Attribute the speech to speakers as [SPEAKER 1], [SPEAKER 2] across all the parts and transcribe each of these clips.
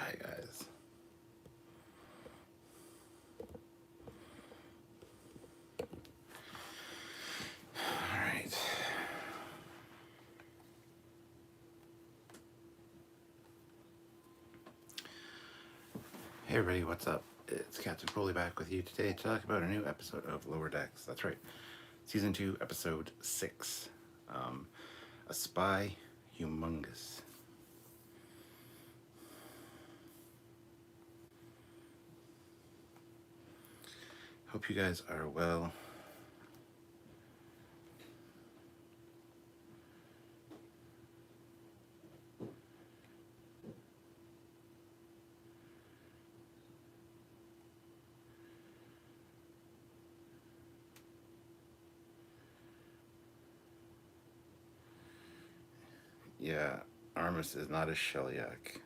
[SPEAKER 1] Hi guys. Alright. Hey everybody, what's up? It's Captain Foley back with you today to talk about a new episode of Lower Decks. That's right. Season 2, Episode 6. A Spy Humongous. Hope you guys are well. Yeah, Armus is not a Shellyak.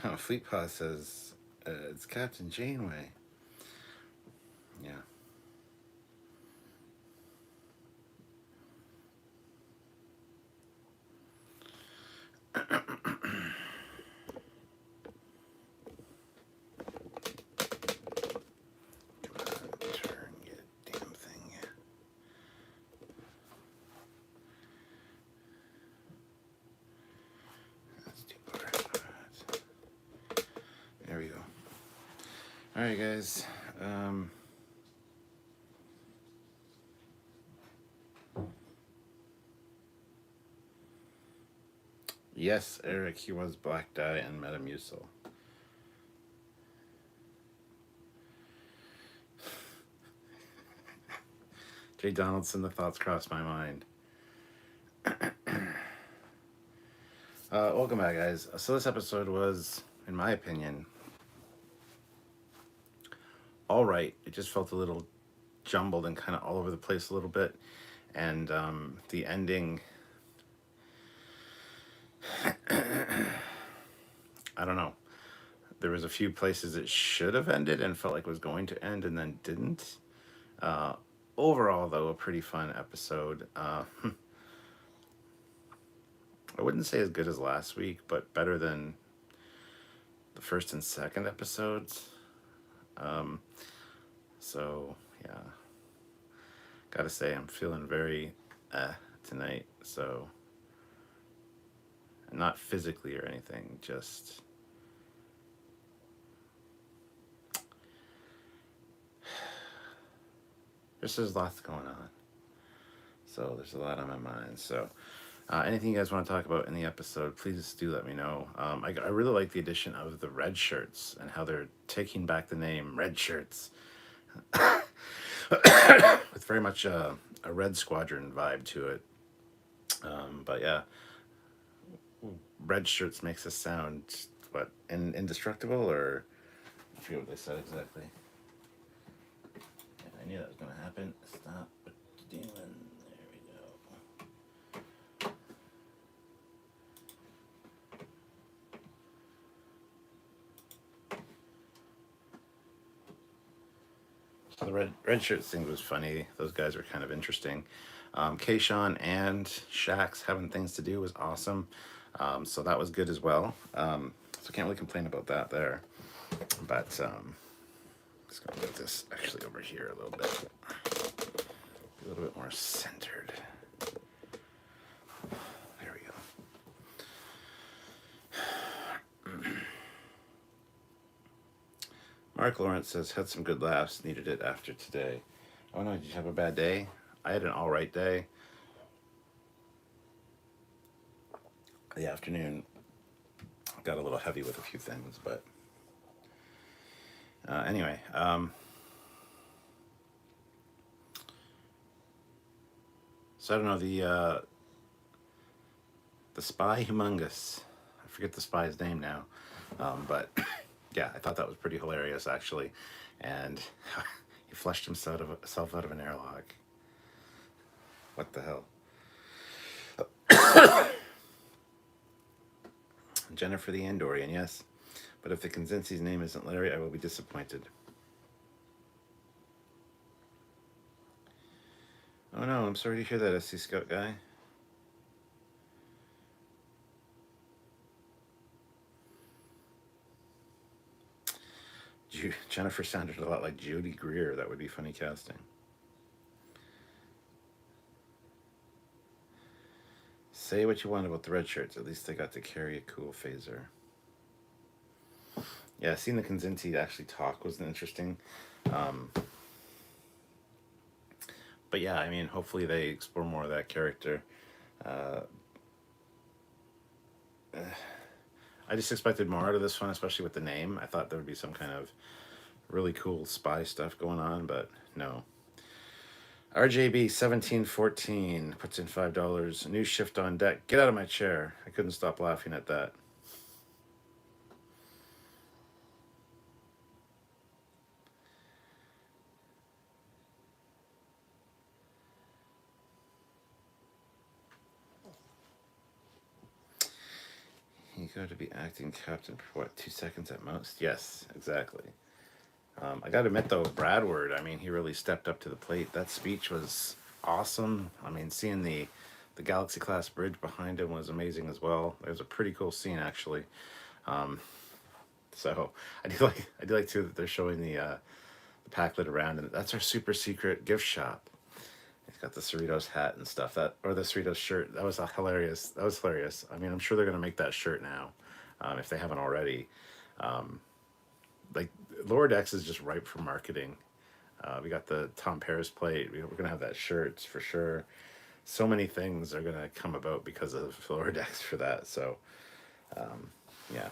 [SPEAKER 1] Fleetpaw says it's Captain Janeway. Yeah. There we go. Alright guys, yes, Eric, he was Black Dye and Metamucil. Jay Donaldson, the thoughts crossed my mind. Welcome back, guys. So this episode was, in my opinion, all right. It just felt a little jumbled and kind of all over the place a little bit. And the ending, I don't know. There was a few places it should have ended and felt like it was going to end and then didn't. Overall, though, a pretty fun episode. I wouldn't say as good as last week, but better than the first and second episodes. So, yeah. Gotta say, I'm feeling very tonight. So, not physically or anything, just... There's lots going on. So, there's a lot on my mind. So, anything you guys want to talk about in the episode, please do let me know. I really like the addition of the red shirts and how they're taking back the name Red Shirts. With very much a Red Squadron vibe to it. But yeah, Red Shirts makes us sound, what, indestructible, or I forget what they said exactly. Yeah, I knew that was going to happen. Stop what you're doing. There we go. So the red shirts thing was funny. Those guys were kind of interesting. Kayshawn and Shax having things to do was awesome. So that was good as well. So can't really complain about that there. But just gonna put this actually over here a little bit. Be a little bit more centered. There we go. Mark Lawrence says, had some good laughs, needed it after today. Oh no, did you have a bad day? I had an alright day. The afternoon got a little heavy with a few things, but anyway, so I don't know, the Spy Humongous, I forget the spy's name now, but yeah, I thought that was pretty hilarious actually, and he flushed himself out of an airlock. What the hell? Jennifer the Andorian, yes. But if the Kanzinski's name isn't Larry, I will be disappointed. Oh no, I'm sorry to hear that, SC Scout guy. Jennifer sounded a lot like Judy Greer. That would be funny casting. Say what you want about the red shirts. At least they got to carry a cool phaser. Yeah, seeing the Kinzinti actually talk was interesting. Um, but yeah, I mean, hopefully they explore more of that character. Uh, I just expected more out of this one, especially with the name. I thought there would be some kind of really cool spy stuff going on, but no. RJB 1714 puts in $5. New shift on deck. Get out of my chair. I couldn't stop laughing at that. You got to be acting captain for what, 2 seconds at most? Yes, exactly. I got to admit though, Bradward, I mean, he really stepped up to the plate. That speech was awesome. I mean, seeing the Galaxy class bridge behind him was amazing as well. It was a pretty cool scene actually. Um, so I do like too that they're showing the Packlet around, and that's our super secret gift shop. He's got the Cerritos hat and stuff, that or the Cerritos shirt. That was hilarious. That was hilarious. I mean, I'm sure they're gonna make that shirt now, if they haven't already. Um, like Lower Decks is just ripe for marketing. We got the Tom Paris plate. We're gonna have that shirt for sure. So many things are gonna come about because of Lower Decks for that. So, yeah.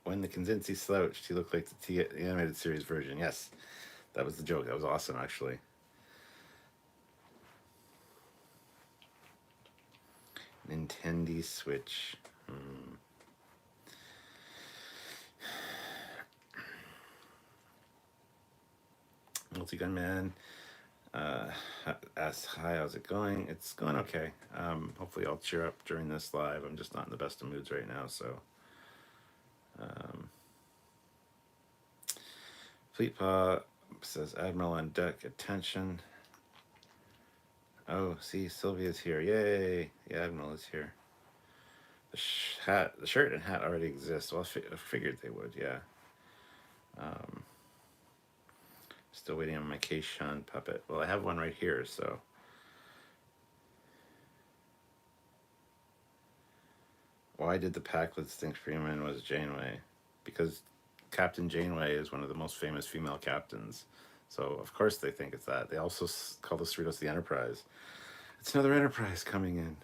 [SPEAKER 1] When the Kinzinzi slouched, he looked like the animated series version. Yes, that was the joke. That was awesome, actually. Nintendo Switch. Multi-gun man asks, hi, how's it going? It's going okay. Hopefully I'll cheer up during this live. I'm just not in the best of moods right now, so. Fleet Paw says, Admiral on deck, attention. Oh, see, Sylvia's here. Yay! The Admiral is here. The shirt and hat already exist. Well, I figured they would, yeah. Still waiting on my Keishan puppet. Well, I have one right here, so. Why did the Packlets think Freeman was Janeway? Because Captain Janeway is one of the most famous female captains. So, of course, they think it's that. They also call the Cerritos the Enterprise. It's another Enterprise coming in.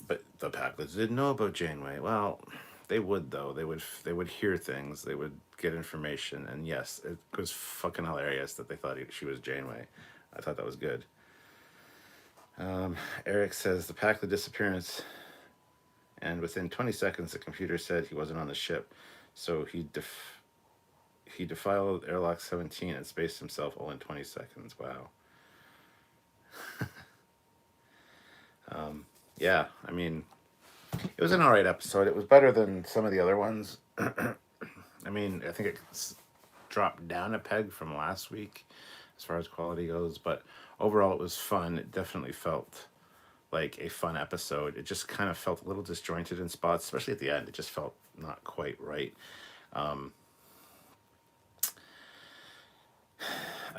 [SPEAKER 1] But the Packlets didn't know about Janeway. Well, they would though. They would hear things. They would get information. And yes, it was fucking hilarious that they thought she was Janeway. I thought that was good. Eric says the Packlet disappearance, and within 20 seconds, the computer said he wasn't on the ship, so he defiled airlock 17 and spaced himself all in 20 seconds. Wow. Yeah, I mean, it was an alright episode. It was better than some of the other ones. I mean, I think it dropped down a peg from last week as far as quality goes, but overall it was fun. It definitely felt like a fun episode. It just kind of felt a little disjointed in spots, especially at the end. It just felt not quite right. I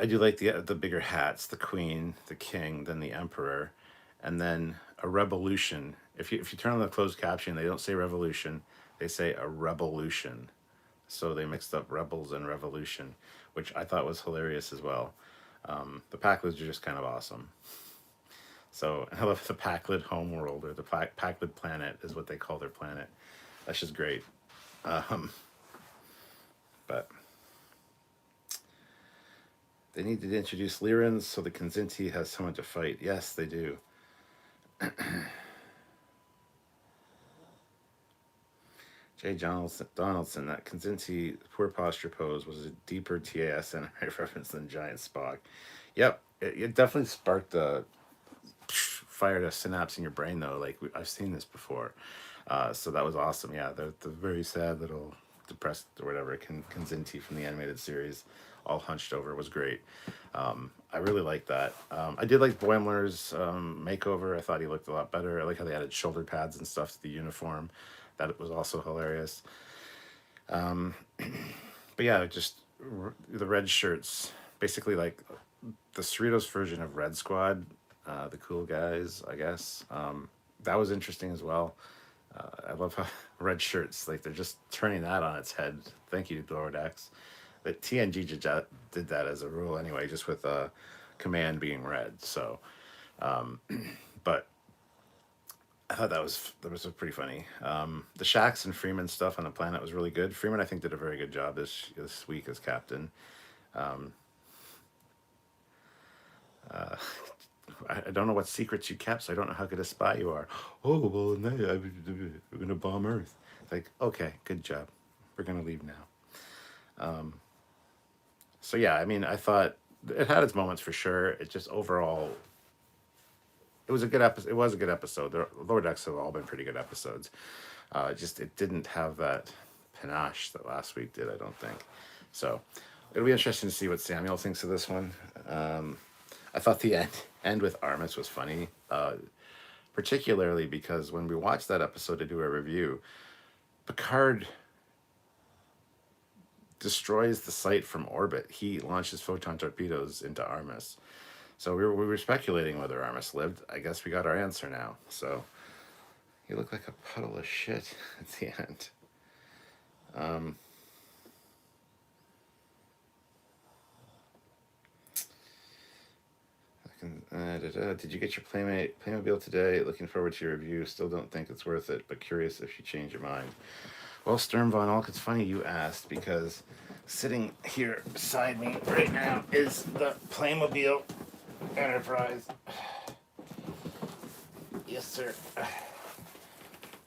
[SPEAKER 1] do like the bigger hats, the queen, the king, then the emperor, and then a revolution. If you turn on the closed caption, they don't say revolution, they say a revolution. So they mixed up rebels and revolution, which I thought was hilarious as well. The Packlets are just kind of awesome. So I love the Packlet homeworld, or the Packlet planet is what they call their planet. That's just great. But they need to introduce Lyrans so the Kinzinti has someone to fight. Yes, they do. Jay Donaldson, that Kinzinti poor posture pose was a deeper TAS anime reference than Giant Spock. Yep, it definitely sparked fired a synapse in your brain though. Like I've seen this before, so that was awesome. Yeah, the very sad little depressed or whatever, Kinzinti from the animated series, all hunched over, was great. I really liked that. I did like Boimler's makeover. I thought he looked a lot better. I like how they added shoulder pads and stuff to the uniform. That was also hilarious. But yeah, just the red shirts, basically like the Cerritos version of Red Squad, the cool guys, I guess. That was interesting as well. I love how red shirts, like they're just turning that on its head. Thank you, Lower Decks. But TNG did that as a rule anyway, just with command being red. So, but I thought that was pretty funny. The Shax and Freeman stuff on the planet was really good. Freeman, I think, did a very good job this week as captain. I don't know what secrets you kept, so I don't know how good a spy you are. Oh, well, no, we're going to bomb Earth. It's like, okay, good job. We're going to leave now. So, yeah, I mean, I thought it had its moments for sure. It just overall, it was a good episode. It was a good episode. The Lower Decks have all been pretty good episodes. It didn't have that panache that last week did, I don't think. So it'll be interesting to see what Samuel thinks of this one. I thought the end with Armis was funny, particularly because when we watched that episode to do a review, Picard destroys the site from orbit. He launches photon torpedoes into Armis. So we were speculating whether Armis lived. I guess we got our answer now. So he looked like a puddle of shit at the end. Did you get your Playmobil today? Looking forward to your review. Still don't think it's worth it, but curious if you change your mind. Well, Sturm Von Ulk, it's funny you asked, because sitting here beside me right now is the Playmobil Enterprise. Yes, sir.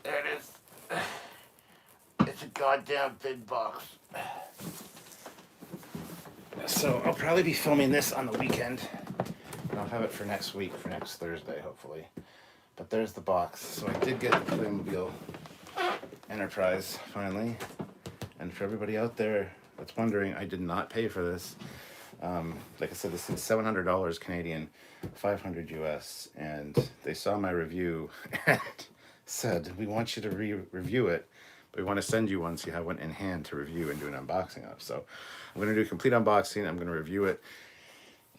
[SPEAKER 1] There it is. It's a goddamn big box. So I'll probably be filming this on the weekend. And I'll have it for next week, for next Thursday, hopefully. But there's the box. So I did get the Playmobil Enterprise, finally. And for everybody out there that's wondering, I did not pay for this. Like I said, this is $700 Canadian, 500 US. And they saw my review and said, we want you to review it, but we want to send you one so you have one in hand to review and do an unboxing of. So I'm going to do a complete unboxing. I'm going to review it.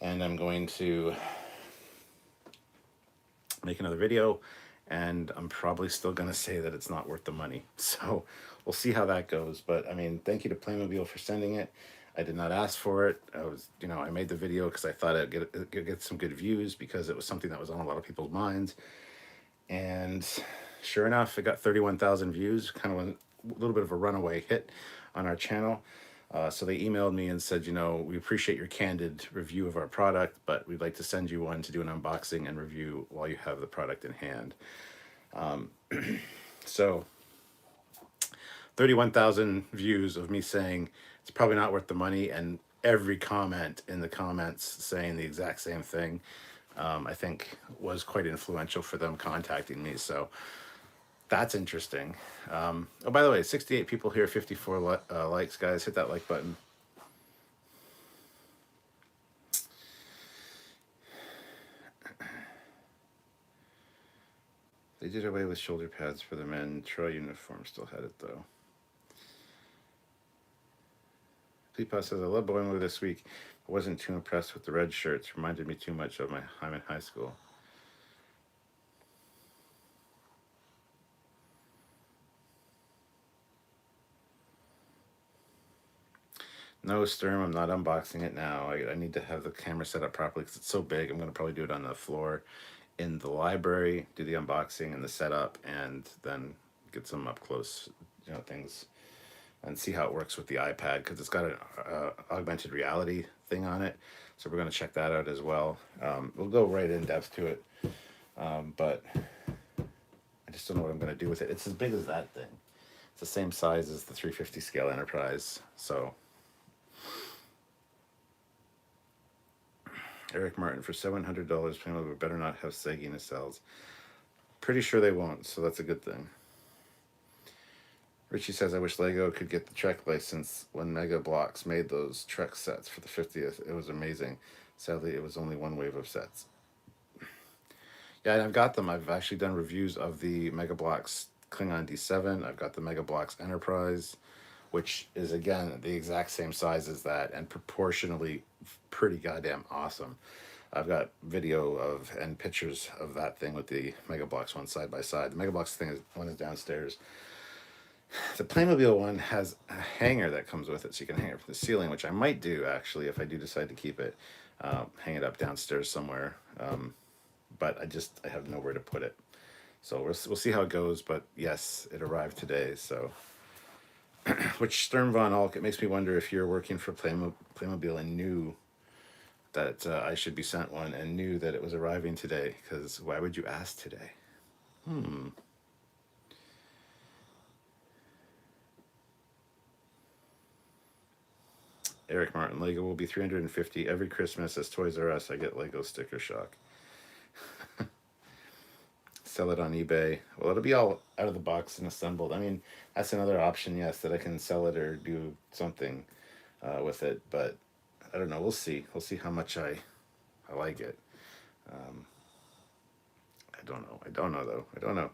[SPEAKER 1] And I'm going to make another video, and I'm probably still going to say that it's not worth the money. So we'll see how that goes. But I mean, thank you to Playmobil for sending it. I did not ask for it. I made the video because I thought it'd get some good views, because it was something that was on a lot of people's minds. And sure enough, it got 31,000 views, kind of a little bit of a runaway hit on our channel. So they emailed me and said, we appreciate your candid review of our product, but we'd like to send you one to do an unboxing and review while you have the product in hand. So 31,000 views of me saying it's probably not worth the money, and every comment in the comments saying the exact same thing, I think was quite influential for them contacting me. So that's interesting. Oh, by the way, 68 people here, 54 likes, guys. Hit that like button. They did away with shoulder pads for the men. Troy uniform still had it, though. Fleetpaw says, I love Boimler this week. I wasn't too impressed with the red shirts. Reminded me too much of my time in high school. No, Sturm, I'm not unboxing it now. I need to have the camera set up properly because it's so big. I'm going to probably do it on the floor in the library, do the unboxing and the setup, and then get some up close, things, and see how it works with the iPad, because it's got an augmented reality thing on it. So we're going to check that out as well. We'll go right in depth to it, but I just don't know what I'm going to do with it. It's as big as that thing. It's the same size as the 350 scale Enterprise. So Eric Martin, for $700, Playmobil better not have Segi nacelles. Pretty sure they won't, so that's a good thing. Richie says, I wish Lego could get the Trek license when Mega Bloks made those Trek sets for the 50th. It was amazing. Sadly, it was only one wave of sets. Yeah, and I've got them. I've actually done reviews of the Mega Bloks Klingon D7. I've got the Mega Bloks Enterprise, which is, again, the exact same size as that and proportionally pretty goddamn awesome. I've got video of and pictures of that thing with the Mega Bloks one side by side. The Mega Bloks one is downstairs. The Playmobil one has a hanger that comes with it, so you can hang it from the ceiling, which I might do, actually, if I do decide to keep it. Hang it up downstairs somewhere. But I have nowhere to put it. So we'll see how it goes, but yes, it arrived today, so... Which, Sturm von Alk, it makes me wonder if you're working for Playmobil and knew that I should be sent one and knew that it was arriving today, because why would you ask today? Eric Martin, Lego will be $350 every Christmas as Toys R Us. I get Lego sticker shock. Sell it on eBay. Well, it'll be all out of the box and assembled. I mean, that's another option, yes, that I can sell it or do something with it. But I don't know. We'll see. We'll see how much I like it. I don't know. I don't know, though. I don't know.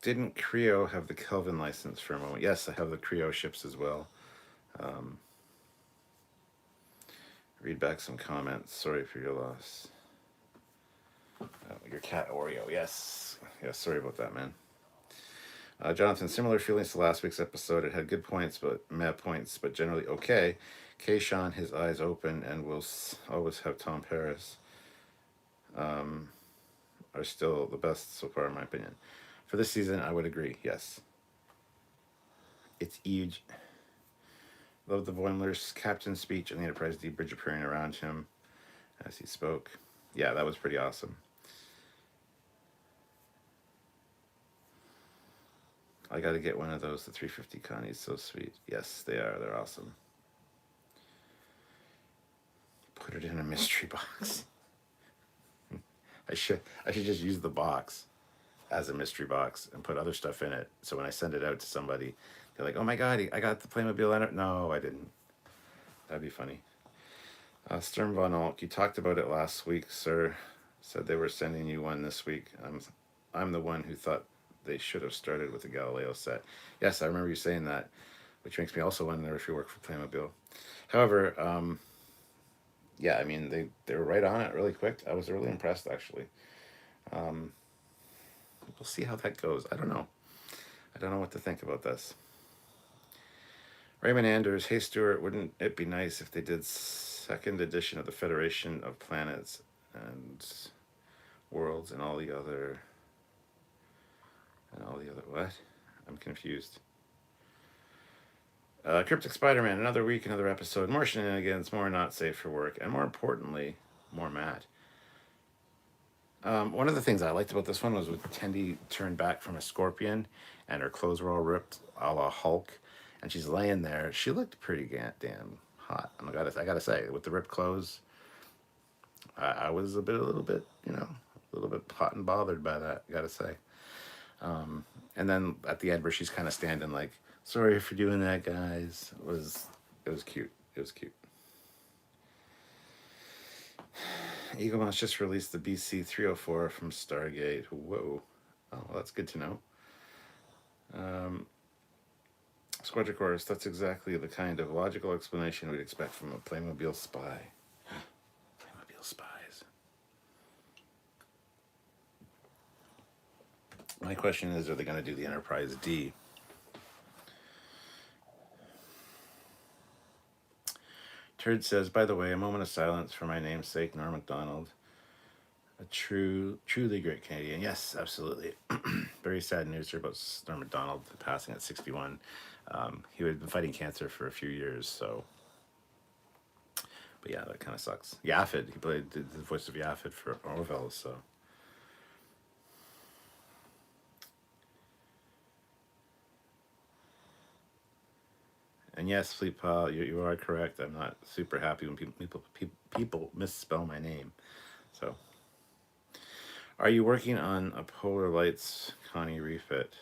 [SPEAKER 1] Didn't Creo have the Kelvin license for a moment? Yes, I have the Creo ships as well. Read back some comments. Sorry for your loss. Your cat Oreo. Yes. Yes, sorry about that, man. Jonathan, similar feelings to last week's episode. It had good points, but generally okay. Keishan, his eyes open, and will always have Tom Paris. Are still the best so far, in my opinion. For this season, I would agree, yes. It's huge. Love the Voimler's captain's speech and the Enterprise D bridge appearing around him as he spoke. Yeah, that was pretty awesome. I got to get one of those, the 350 Connie's so sweet. Yes, they are. They're awesome. Put it in a mystery box. I should just use the box as a mystery box and put other stuff in it. So when I send it out to somebody, they're like, oh my God, I got the Playmobil. No, I didn't. That'd be funny. Sturm von Alk, you talked about it last week, sir. Said they were sending you one this week. I'm the one who thought they should have started with the Galileo set. Yes, I remember you saying that, which makes me also wonder if you work for Playmobil. However, yeah, I mean, they were right on it really quick. I was really impressed, actually. We'll see how that goes. I don't know. I don't know what to think about this. Raymond Anders, hey Stuart, wouldn't it be nice if they did second edition of the Federation of Planets and Worlds and all the other what? I'm confused. Cryptic Spider-Man, another week, another episode, more shenanigans, more not safe for work, and more importantly, more Matt. One of the things I liked about this one was with Tendi turned back from a scorpion and her clothes were all ripped a la Hulk, and she's laying there. She looked pretty damn hot. I gotta say, with the ripped clothes, I was a little bit hot and bothered by that, I gotta say. And then at the end where she's kind of standing like, sorry for doing that, guys. It was cute. It was cute. Eagle Mouse just released the BC 304 from Stargate. Whoa. Oh, well, that's good to know. Squadron Chorus, that's exactly the kind of logical explanation we'd expect from a Playmobil spy. Playmobil spies. My question is, are they going to do the Enterprise D? Turd says, by the way, a moment of silence for my namesake, Norm MacDonald. A truly great Canadian. Yes, absolutely. Very sad news here about Norm MacDonald passing at 61. He had been fighting cancer for a few years, so. But yeah, that kind of sucks. Yaffid, he did the voice of Yaffid for Orville, so. And yes, Fleet Pal, you are correct. I'm not super happy when people misspell my name. So, are you working on a Polar Lights Connie refit?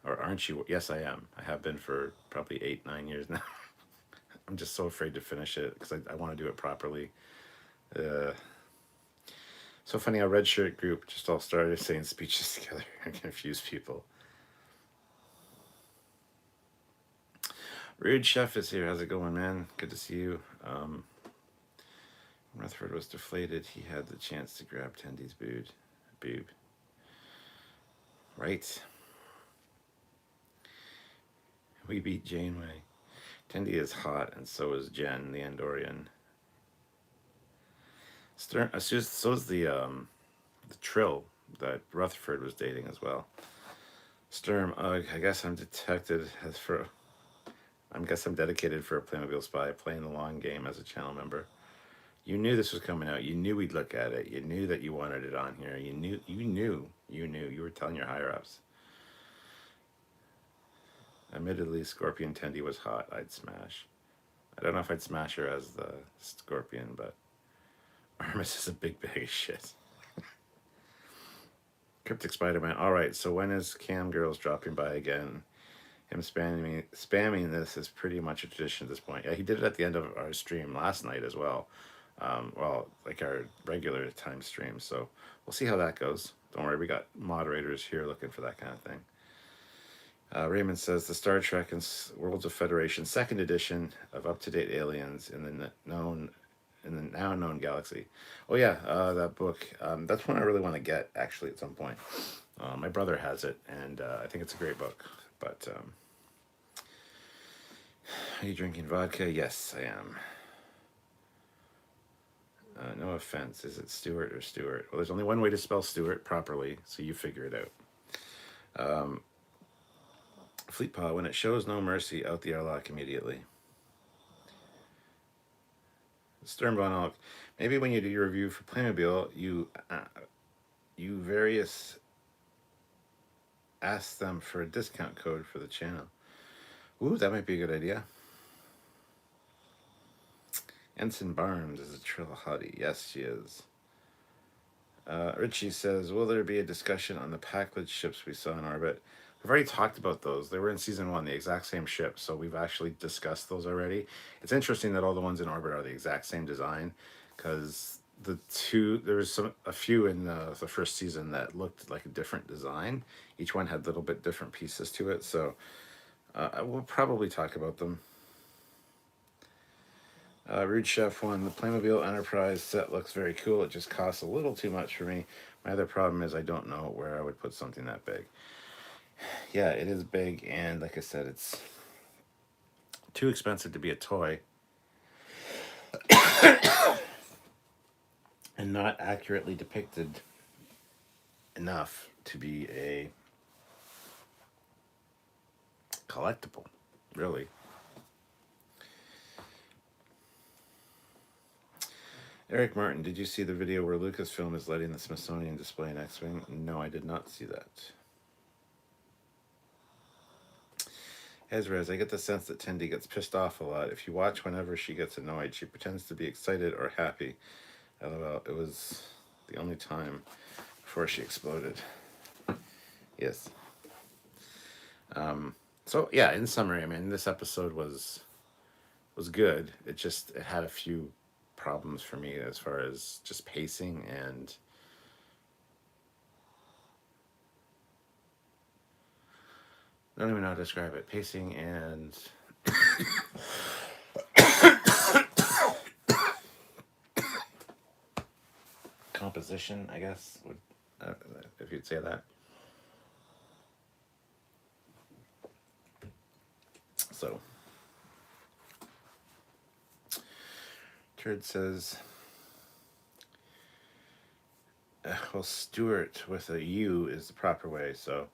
[SPEAKER 1] Or aren't you? Yes, I am. I have been for probably 8, 9 years now. I'm just so afraid to finish it because I want to do it properly. Uh, so funny, our red shirt group just all started saying speeches together and confuse people. Rude Chef is here. How's it going, man? Good to see you. Rutherford was deflated. He had the chance to grab Tendy's boob. Right. We beat Janeway. Tendy is hot, and so is Jen, the Andorian. Stern. So is the Trill that Rutherford was dating as well. Sturm. I guess I'm detected as for. I guess I'm dedicated for a Playmobil Spy, playing the long game as a channel member. You knew this was coming out. You knew we'd look at it. You knew that you wanted it on here. You knew. You were telling your higher ups. Admittedly, Scorpion Tendy was hot. I'd smash. I don't know if I'd smash her as the Scorpion, but Armis is a big bag of shit. Cryptic Spider-Man. All right, so when is Cam Girls dropping by again? Him spamming this is pretty much a tradition at this point. Yeah, he did it at the end of our stream last night as well. Like our regular time stream. So we'll see how that goes. Don't worry, we got moderators here looking for that kind of thing. Raymond says the Star Trek and Worlds of Federation second edition of up-to-date aliens in the now known galaxy. Oh yeah, that book. That's one I really want to get actually at some point. My brother has it, and I think it's a great book. But are you drinking vodka? Yes, I am. No offense. Is it Stewart or Stewart? Well, there's only one way to spell Stewart properly, so you figure it out. Fleet Paw, when it shows no mercy, out the airlock immediately. Sternbon, maybe when you do your review for Playmobil, you various ask them for a discount code for the channel. Ooh, that might be a good idea. Ensign Barnes is a Trill hottie. Yes, she is. Richie says, will there be a discussion on the Packlet ships we saw in orbit? We've already talked about those. They were in season 1, the exact same ship, so we've actually discussed those already. It's interesting that all the ones in orbit are the exact same design, because there was a few in the first season that looked like a different design. Each one had a little bit different pieces to it, so we'll probably talk about them. Rude Chef 1, the Playmobil Enterprise set looks very cool. It just costs a little too much for me. My other problem is I don't know where I would put something that big. Yeah, it is big, and like I said, it's too expensive to be a toy and not accurately depicted enough to be a collectible, really. Eric Martin, did you see the video where Lucasfilm is letting the Smithsonian display an X-Wing? No, I did not see that. Ezra's, I get the sense that Tendy gets pissed off a lot. If you watch whenever she gets annoyed, she pretends to be excited or happy. LOL, it was the only time before she exploded. Yes. So yeah, in summary, I mean, this episode was good. It had a few problems for me as far as just pacing and I don't even know how to describe it. Pacing and composition, I guess, if you'd say that. So, Turd says, well, Stewart with a U is the proper way, so.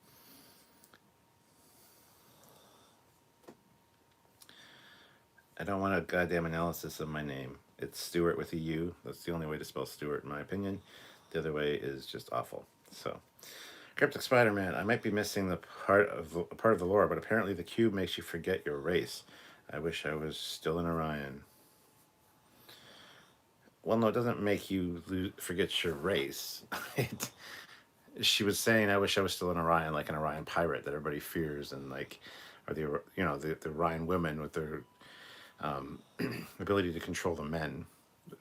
[SPEAKER 1] I don't want a goddamn analysis of my name. It's Stewart with a U. That's the only way to spell Stewart, in my opinion. The other way is just awful. So, Cryptic Spider-Man, I might be missing the part of the lore, but apparently the cube makes you forget your race. I wish I was still in Orion. Well, no, it doesn't make you forget your race. it, she was saying, "I wish I was still in Orion, like an Orion pirate that everybody fears, and like, or the Orion women with their ability to control the men."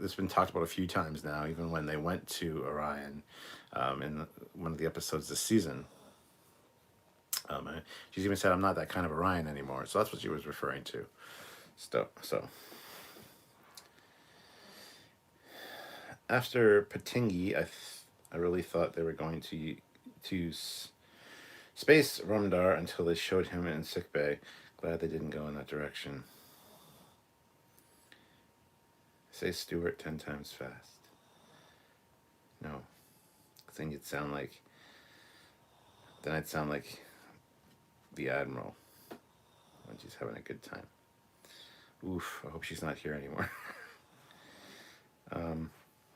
[SPEAKER 1] It's been talked about a few times now, even when they went to Orion one of the episodes this season. She's even said, "I'm not that kind of Orion anymore." So that's what she was referring to. So after Patingi, I really thought they were going to space Rumdar until they showed him in sickbay. Glad they didn't go in that direction. Say Stewart 10 times fast. No. Then I'd sound like the Admiral when she's having a good time. Oof, I hope she's not here anymore.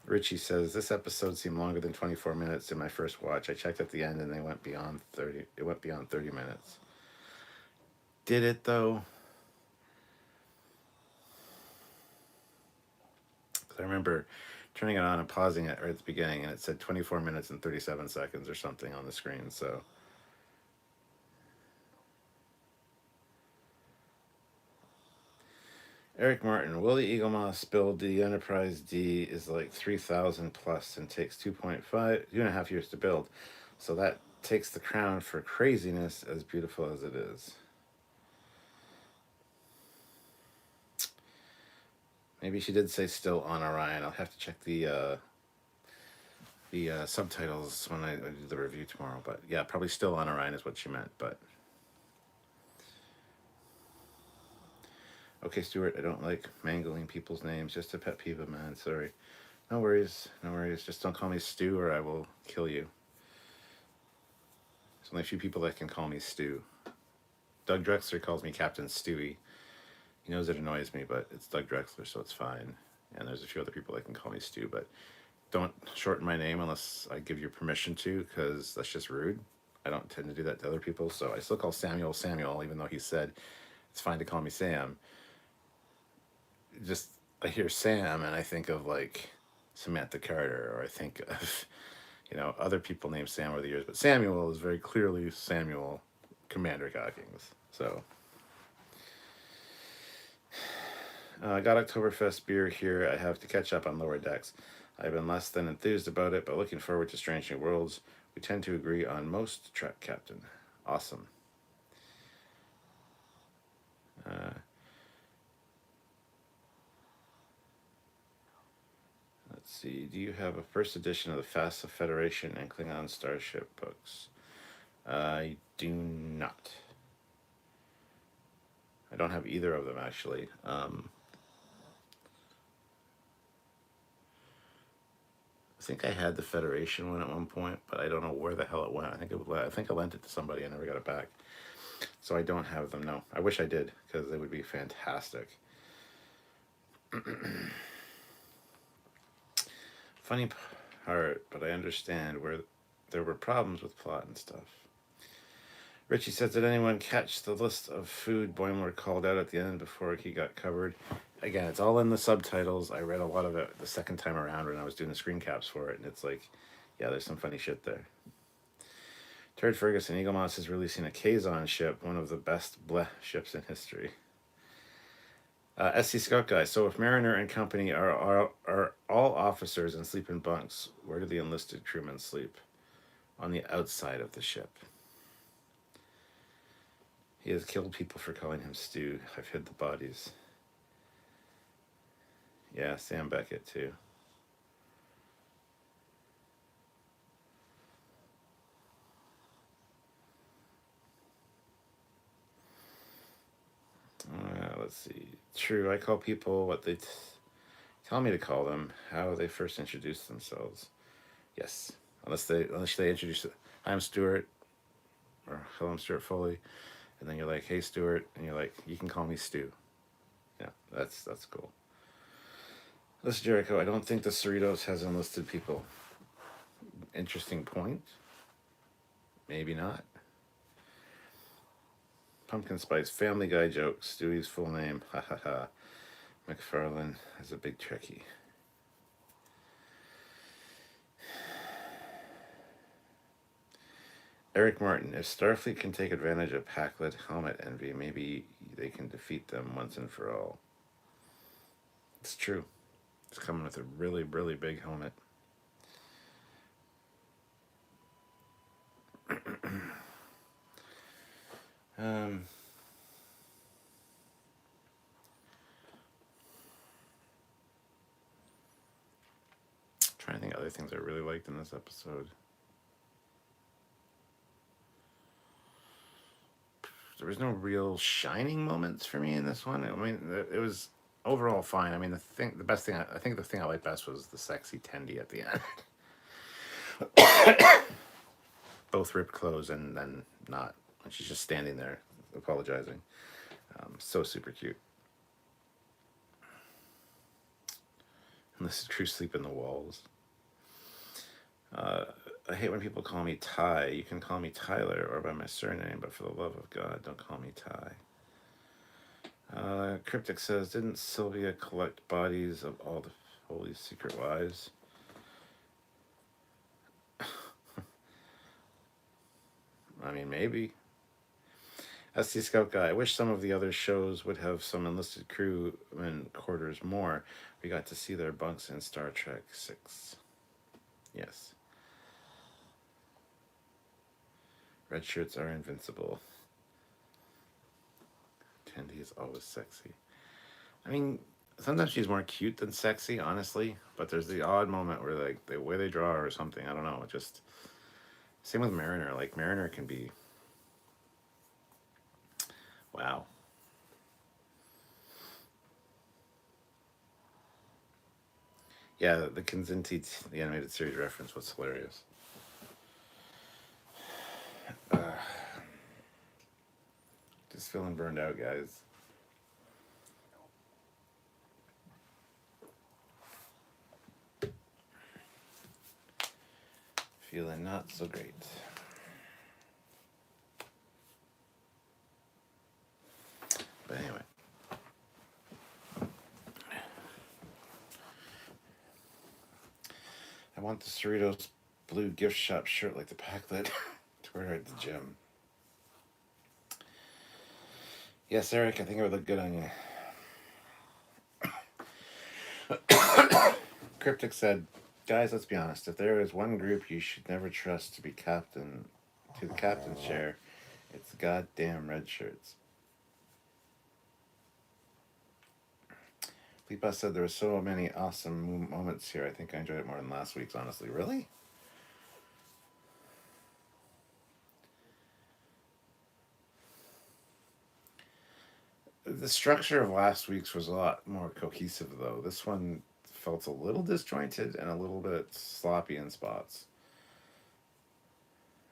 [SPEAKER 1] Richie says, this episode seemed longer than 24 minutes in my first watch. I checked at the end and it went beyond 30 minutes. Did it though? I remember turning it on and pausing it right at the beginning, and it said 24 minutes and 37 seconds or something on the screen. So Eric Martin, Willie Eaglemoss build the Enterprise D is like 3,000 plus and takes 2.5 years to build. So that takes the crown for craziness, as beautiful as it is. Maybe she did say still on Orion. I'll have to check the subtitles when I do the review tomorrow. But yeah, probably still on Orion is what she meant. But okay, Stuart, I don't like mangling people's names. Just a pet peeve of mine. Sorry. No worries. No worries. Just don't call me Stu or I will kill you. There's only a few people that can call me Stu. Doug Drexler calls me Captain Stewie. He knows it annoys me, but it's Doug Drexler, so it's fine. And there's a few other people that can call me Stu, but don't shorten my name unless I give you permission to, because that's just rude. I don't tend to do that to other people, so I still call Samuel Samuel, even though he said it's fine to call me Sam. Just, I hear Sam and I think of like Samantha Carter, or I think of, other people named Sam over the years, but Samuel is very clearly Samuel Commander Cockings. So I got Oktoberfest beer here. I have to catch up on Lower Decks. I've been less than enthused about it, but looking forward to Strange New Worlds. We tend to agree on most, Trek Captain. Awesome. Let's see. Do you have a first edition of the FASA Federation and Klingon Starship books? I do not. I don't have either of them, actually. I think I had the Federation one at one point, but I don't know where the hell it went. I think I lent it to somebody. I never got it back. So I don't have them, no. I wish I did, because they would be fantastic. Funny part, but I understand where there were problems with plot and stuff. Richie says, did anyone catch the list of food Boimler called out at the end before he got covered? Again, it's all in the subtitles. I read a lot of it the second time around when I was doing the screen caps for it, and it's like, yeah, there's some funny shit there. Turd Ferguson, Eaglemoss is releasing a Kazon ship, one of the best bleh ships in history. SC Scout Guy, so if Mariner and company are all officers and sleep in bunks, where do the enlisted crewmen sleep? On the outside of the ship. He has killed people for calling him Stu. I've hid the bodies. Yeah, Sam Beckett, too. Let's see. True, I call people what they tell me to call them, how they first introduce themselves. Yes, unless they introduce it. Hi, I'm Stuart, or hello, I'm Stuart Foley, and then you're like, hey, Stuart, and you're like, you can call me Stu. Yeah, that's cool. Listen, Jericho, I don't think the Cerritos has enlisted people. Interesting point. Maybe not. Pumpkin Spice Family Guy jokes. Stewie's full name. Ha ha ha. McFarlane is a big Trekkie. Eric Martin. If Starfleet can take advantage of Packlet helmet envy, maybe they can defeat them once and for all. It's true. It's coming with a really, really big helmet. Trying to think of other things I really liked in this episode. There was no real shining moments for me in this one. I mean, it was overall fine. I mean, the best thing, I think the thing I liked best was the sexy Tendi at the end. Both ripped clothes and then not. And she's just standing there apologizing. So super cute. Unless it's true sleep in the walls. I hate when people call me Ty. You can call me Tyler or by my surname, but for the love of God, don't call me Ty. Cryptic says, didn't Sylvia collect bodies of all the Foley's secret wives? I mean, maybe. SD Scout Guy, I wish some of the other shows would have some enlisted crewmen quarters more. We got to see their bunks in Star Trek 6. Yes. Red shirts are invincible. Tendi is always sexy. I mean, sometimes she's more cute than sexy, honestly. But there's the odd moment where, like, the way they draw her or something, I don't know. It just... Same with Mariner. Like, Mariner can be... Wow. Yeah, the Kinzinti, the animated series reference was hilarious. Just feeling burned out, guys. Feeling not so great. But anyway. I want the Cerritos blue gift shop shirt like the Packlet to wear at the gym. Yes, Eric, I think it would look good on you. Cryptic said, guys, let's be honest. If there is one group you should never trust to be captain to the captain's chair, it's the goddamn red shirts. Fleetbus said there were so many awesome moments here. I think I enjoyed it more than last week's, honestly. Really? The structure of last week's was a lot more cohesive, though. This one felt a little disjointed and a little bit sloppy in spots.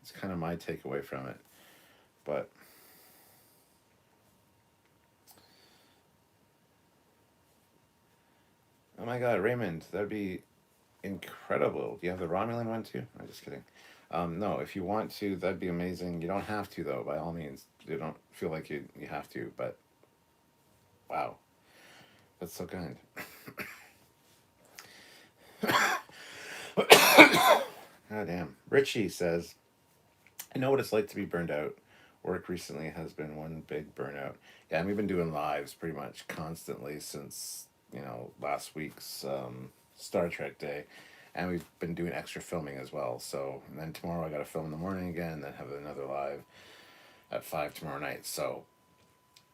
[SPEAKER 1] It's kind of my takeaway from it. But oh my god, Raymond, that'd be incredible. Do you have the Romulan one too? I'm just kidding. No, if you want to, that'd be amazing. You don't have to, though, by all means. You don't feel like you have to, but wow. That's so kind. God damn. Richie says, I know what it's like to be burned out. Work recently has been one big burnout. Yeah, and we've been doing lives pretty much constantly since, last week's Star Trek day. And we've been doing extra filming as well. So, and then tomorrow I got to film in the morning again, and then have another live at 5 tomorrow night. So,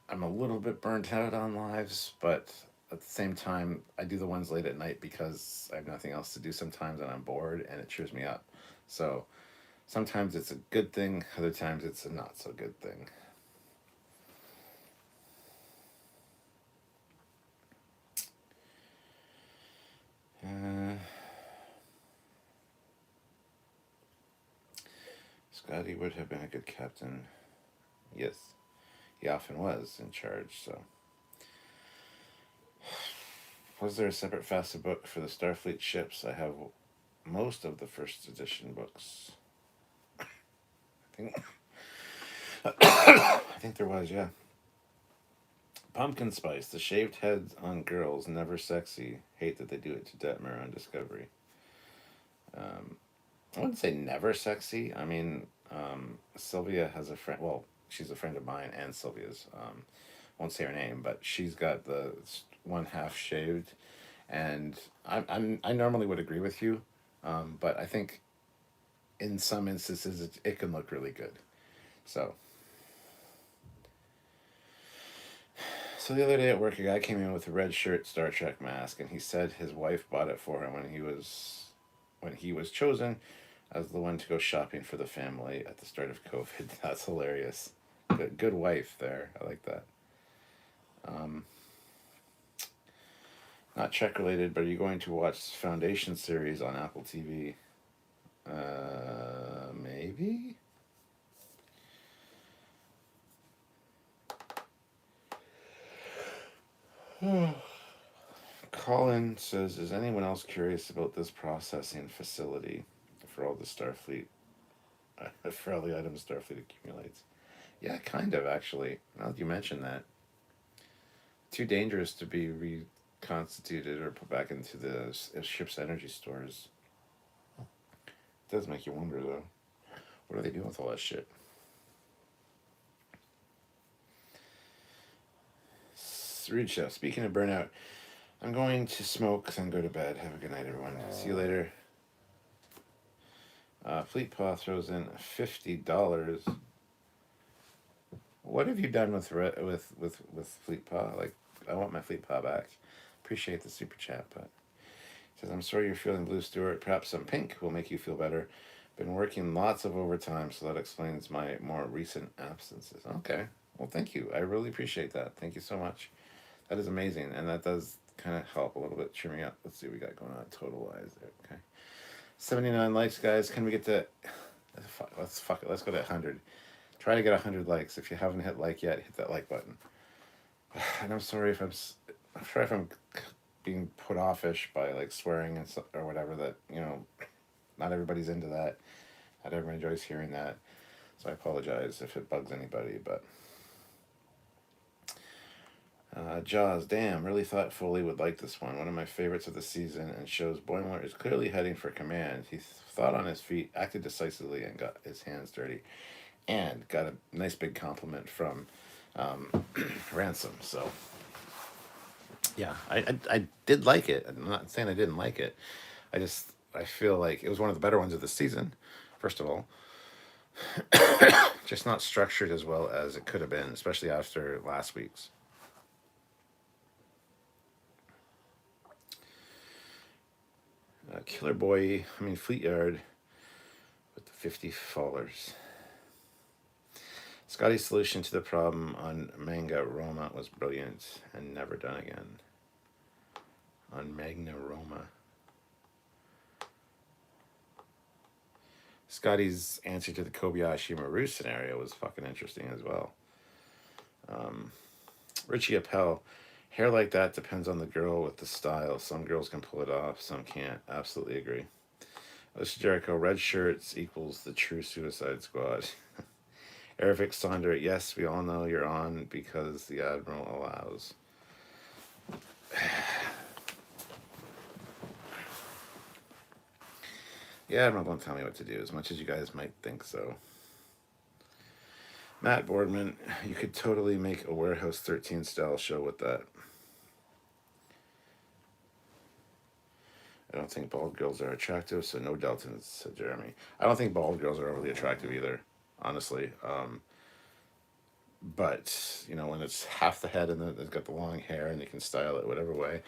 [SPEAKER 1] I'm a little bit burnt out on lives, but at the same time, I do the ones late at night because I have nothing else to do sometimes and I'm bored and it cheers me up. So, sometimes it's a good thing, other times it's a not so good thing. Scotty would have been a good captain. Yes, he often was in charge, so. Was there a separate FASA book for the Starfleet ships? I have most of the first edition books. think, I think there was, yeah. Pumpkin spice. The shaved heads on girls, never sexy. Hate that they do it to Detmer on Discovery. Um, I wouldn't say never sexy. I mean, Sylvia has a friend. Well, she's a friend of mine and Sylvia's. Won't say her name, but she's got the one half shaved, and I normally would agree with you, but I think in some instances it can look really good. So, so the other day at work, a guy came in with a red shirt, Star Trek mask, and he said his wife bought it for him when he was chosen as the one to go shopping for the family at the start of COVID. That's hilarious. Good wife there. I like that. Um, Not Trek related, but are you going to watch Foundation series on Apple TV? Maybe. Colin says, is anyone else curious about this processing facility for all the Starfleet, for all the items Starfleet accumulates? Yeah, kind of, actually. Now that you mention that. Too dangerous to be reconstituted or put back into the ship's energy stores. It does make you wonder, though. What are they doing with all that shit? Rude Chef, speaking of burnout, I'm going to smoke, then go to bed. Have a good night, everyone. See you later. Fleet Paw throws in $50. What have you done with Fleet Paw? Like, I want my Fleet Paw back. Appreciate the super chat, but says, I'm sorry you're feeling blue, Stuart. Perhaps some pink will make you feel better. Been working lots of overtime, so that explains my more recent absences. Okay. Well, thank you. I really appreciate that. Thank you so much. That is amazing, and that does kind of help a little bit, cheer me up. Let's see what we got going on total-wise there. Okay. 79 likes, guys. Can we get to... Fuck it. Let's go to 100. Try to get 100 likes. If you haven't hit like yet, hit that like button. And I'm sorry if I'm sorry if I'm being put offish by like swearing and or whatever. That not everybody's into that. Not everyone enjoys hearing that. So I apologize if it bugs anybody. But Jaws, damn, really thought Foley would like this one. One of my favorites of the season, and shows Boimler is clearly heading for command. He thought on his feet, acted decisively, and got his hands dirty. And got a nice big compliment from Ransom. So, yeah, I did like it. I'm not saying I didn't like it. I feel like it was one of the better ones of the season, first of all. Just not structured as well as it could have been, especially after last week's. Killer Boy, Fleetyard with the 50 followers. Scotty's solution to the problem on Manga Roma was brilliant and never done again. On Magna Roma. Scotty's answer to the Kobayashi Maru scenario was fucking interesting as well. Richie Appel, hair like that depends on the girl with the style. Some girls can pull it off, some can't. Absolutely agree. This is Jericho. Red shirts equals the true Suicide Squad. Ervik Sonder, yes, we all know you're on because the Admiral allows. The Admiral don't tell me what to do, as much as you guys might think so. Matt Boardman, you could totally make a Warehouse 13 style show with that. I don't think bald girls are attractive, so no Deltons, said Jeremy. I don't think bald girls are overly attractive either, honestly. But, when it's half the head and then it's got the long hair and you can style it whatever way,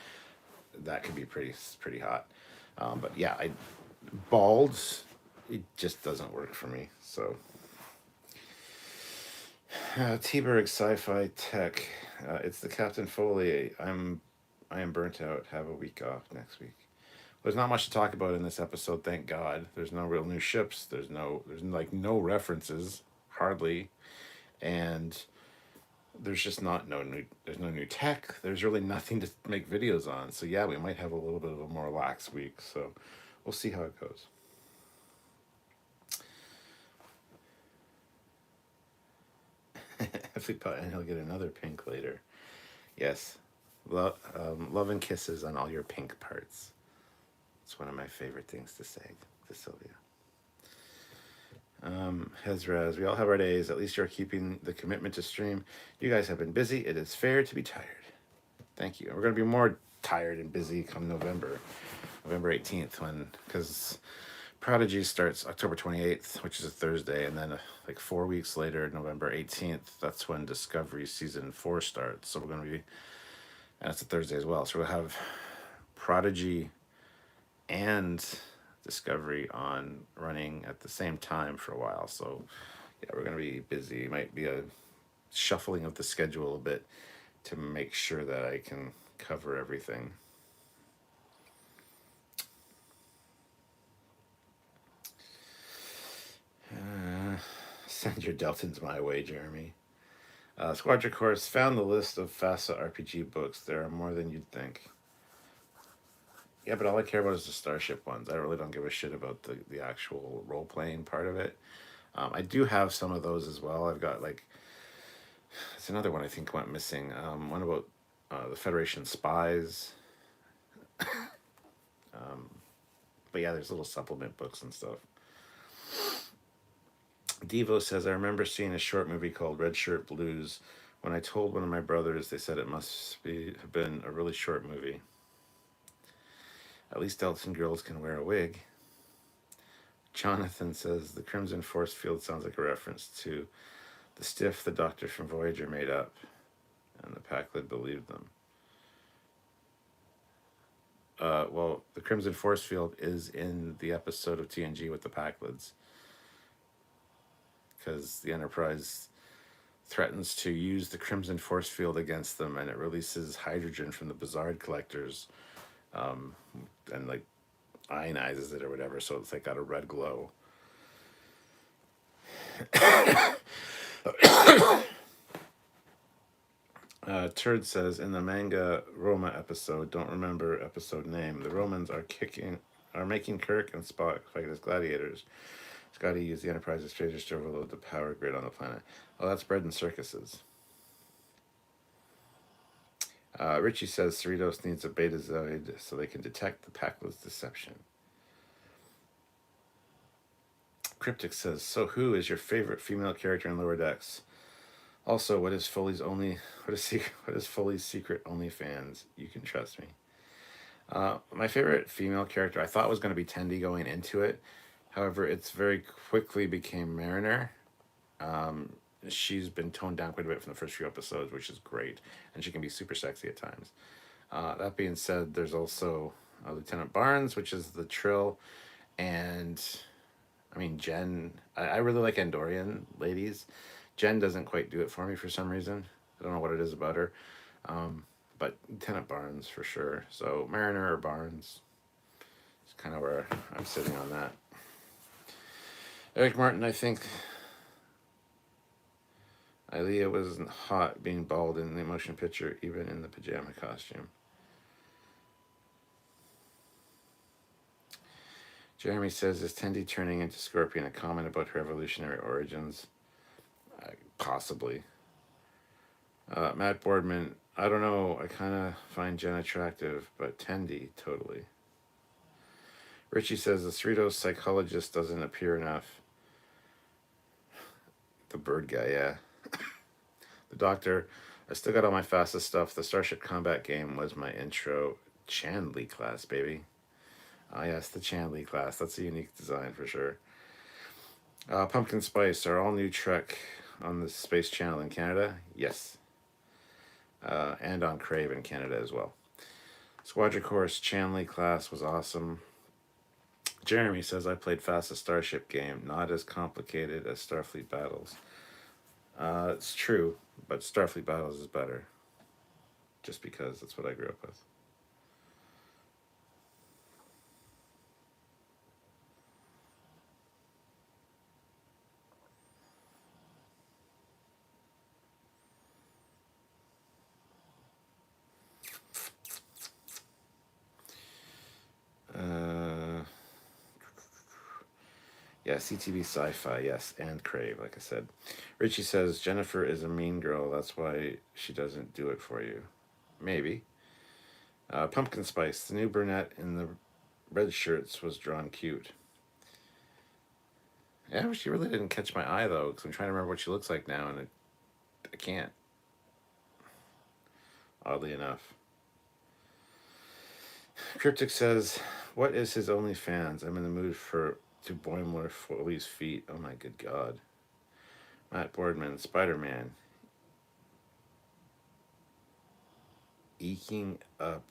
[SPEAKER 1] that could be pretty hot. But yeah, bald, it just doesn't work for me, so... T-Berg Sci-Fi Tech. It's the Captain Foley. I am burnt out. Have a week off next week. There's not much to talk about in this episode, thank God. There's no real new ships. There's no references, hardly, and there's just there's no new tech. There's really nothing to make videos on. So yeah, we might have a little bit of a more lax week. So we'll see how it goes. And he'll get another pink later. Yes. Love and kisses on all your pink parts. It's one of my favorite things to say to Sylvia. Hezraz, we all have our days. At least you're keeping the commitment to stream. You guys have been busy. It is fair to be tired. Thank you. And we're going to be more tired and busy come November 18th, because Prodigy starts October 28th, which is a Thursday, and then like 4 weeks later, November 18th, that's when Discovery Season 4 starts. So we're going to be, and it's a Thursday as well. So we'll have Prodigy and Discovery on running at the same time for a while. So yeah, we're going to be busy. It might be a shuffling of the schedule a bit to make sure that I can cover everything. Send your Deltons my way, Jeremy. Squadron Course found the list of FASA RPG books. There are more than you'd think. Yeah, but all I care about is the Starship ones. I really don't give a shit about the actual role-playing part of it. I do have some of those as well. I've got, like, it's another one I think went missing. One about the Federation spies. But yeah, there's little supplement books and stuff. Devo says, I remember seeing a short movie called Red Shirt Blues. When I told one of my brothers, they said it must have been a really short movie. At least Elton girls can wear a wig. Jonathan says, the Crimson Force Field sounds like a reference to the stiff the Doctor from Voyager made up, and the Pakled believed them. Well, the Crimson Force Field is in the episode of TNG with the Pakleds, because the Enterprise threatens to use the Crimson Force Field against them, and it releases hydrogen from the Bizarre collectors, and like ionizes it or whatever, so it's like got a red glow. Turd says, in the manga Roma episode, don't remember episode name, the Romans are making Kirk and Spock fight as gladiators. Scotty used the Enterprise's traders to overload the power grid on the planet. Oh, that's bred in circuses. Richie says Cerritos needs a betazoid so they can detect the Pakleds' deception. Cryptic says, so who is your favorite female character in Lower Decks? Also, what is Foley's secret OnlyFans? You can trust me. My favorite female character I thought was going to be Tendi going into it. However, it's very quickly became Mariner. She's been toned down quite a bit from the first few episodes, which is great, and she can be super sexy at times. That being said, there's also Lieutenant Barnes, which is the Trill, and I mean Jen. I really like Andorian ladies. Jen doesn't quite do it for me for some reason. I don't know what it is about her, but Lieutenant Barnes for sure. So Mariner or Barnes is kind of where I'm sitting on that. Eric Martin, I think Ilea wasn't hot being bald in the motion picture, even in the pajama costume. Jeremy says, is Tendi turning into Scorpion a comment about her evolutionary origins? Possibly. Matt Boardman, I don't know. I kind of find Jen attractive, but Tendi, totally. Richie says, the Cerritos psychologist doesn't appear enough. The bird guy, yeah. The Doctor, I still got all my fastest stuff. The Starship Combat game was my intro. Chandley class, baby. Ah, yes, the Chandley class. That's a unique design for sure. Pumpkin Spice, are all new Trek on the Space Channel in Canada? Yes. And on Crave in Canada as well. Squadron Course Chandley class was awesome. Jeremy says, I played fastest Starship game. Not as complicated as Starfleet Battles. It's true, but Starfleet Battles is better. Just because that's what I grew up with. Yeah, CTV Sci-Fi, yes, and Crave, like I said. Richie says Jennifer is a mean girl. That's why she doesn't do it for you. Maybe. Pumpkin Spice, the new brunette in the red shirts was drawn cute. Yeah, she really didn't catch my eye though, because I'm trying to remember what she looks like now, and I can't. Oddly enough. Cryptic says, "What is his OnlyFans? I'm in the mood for to Boimler Foley's feet. Oh my good god." Matt Boardman, Spider-Man, eking up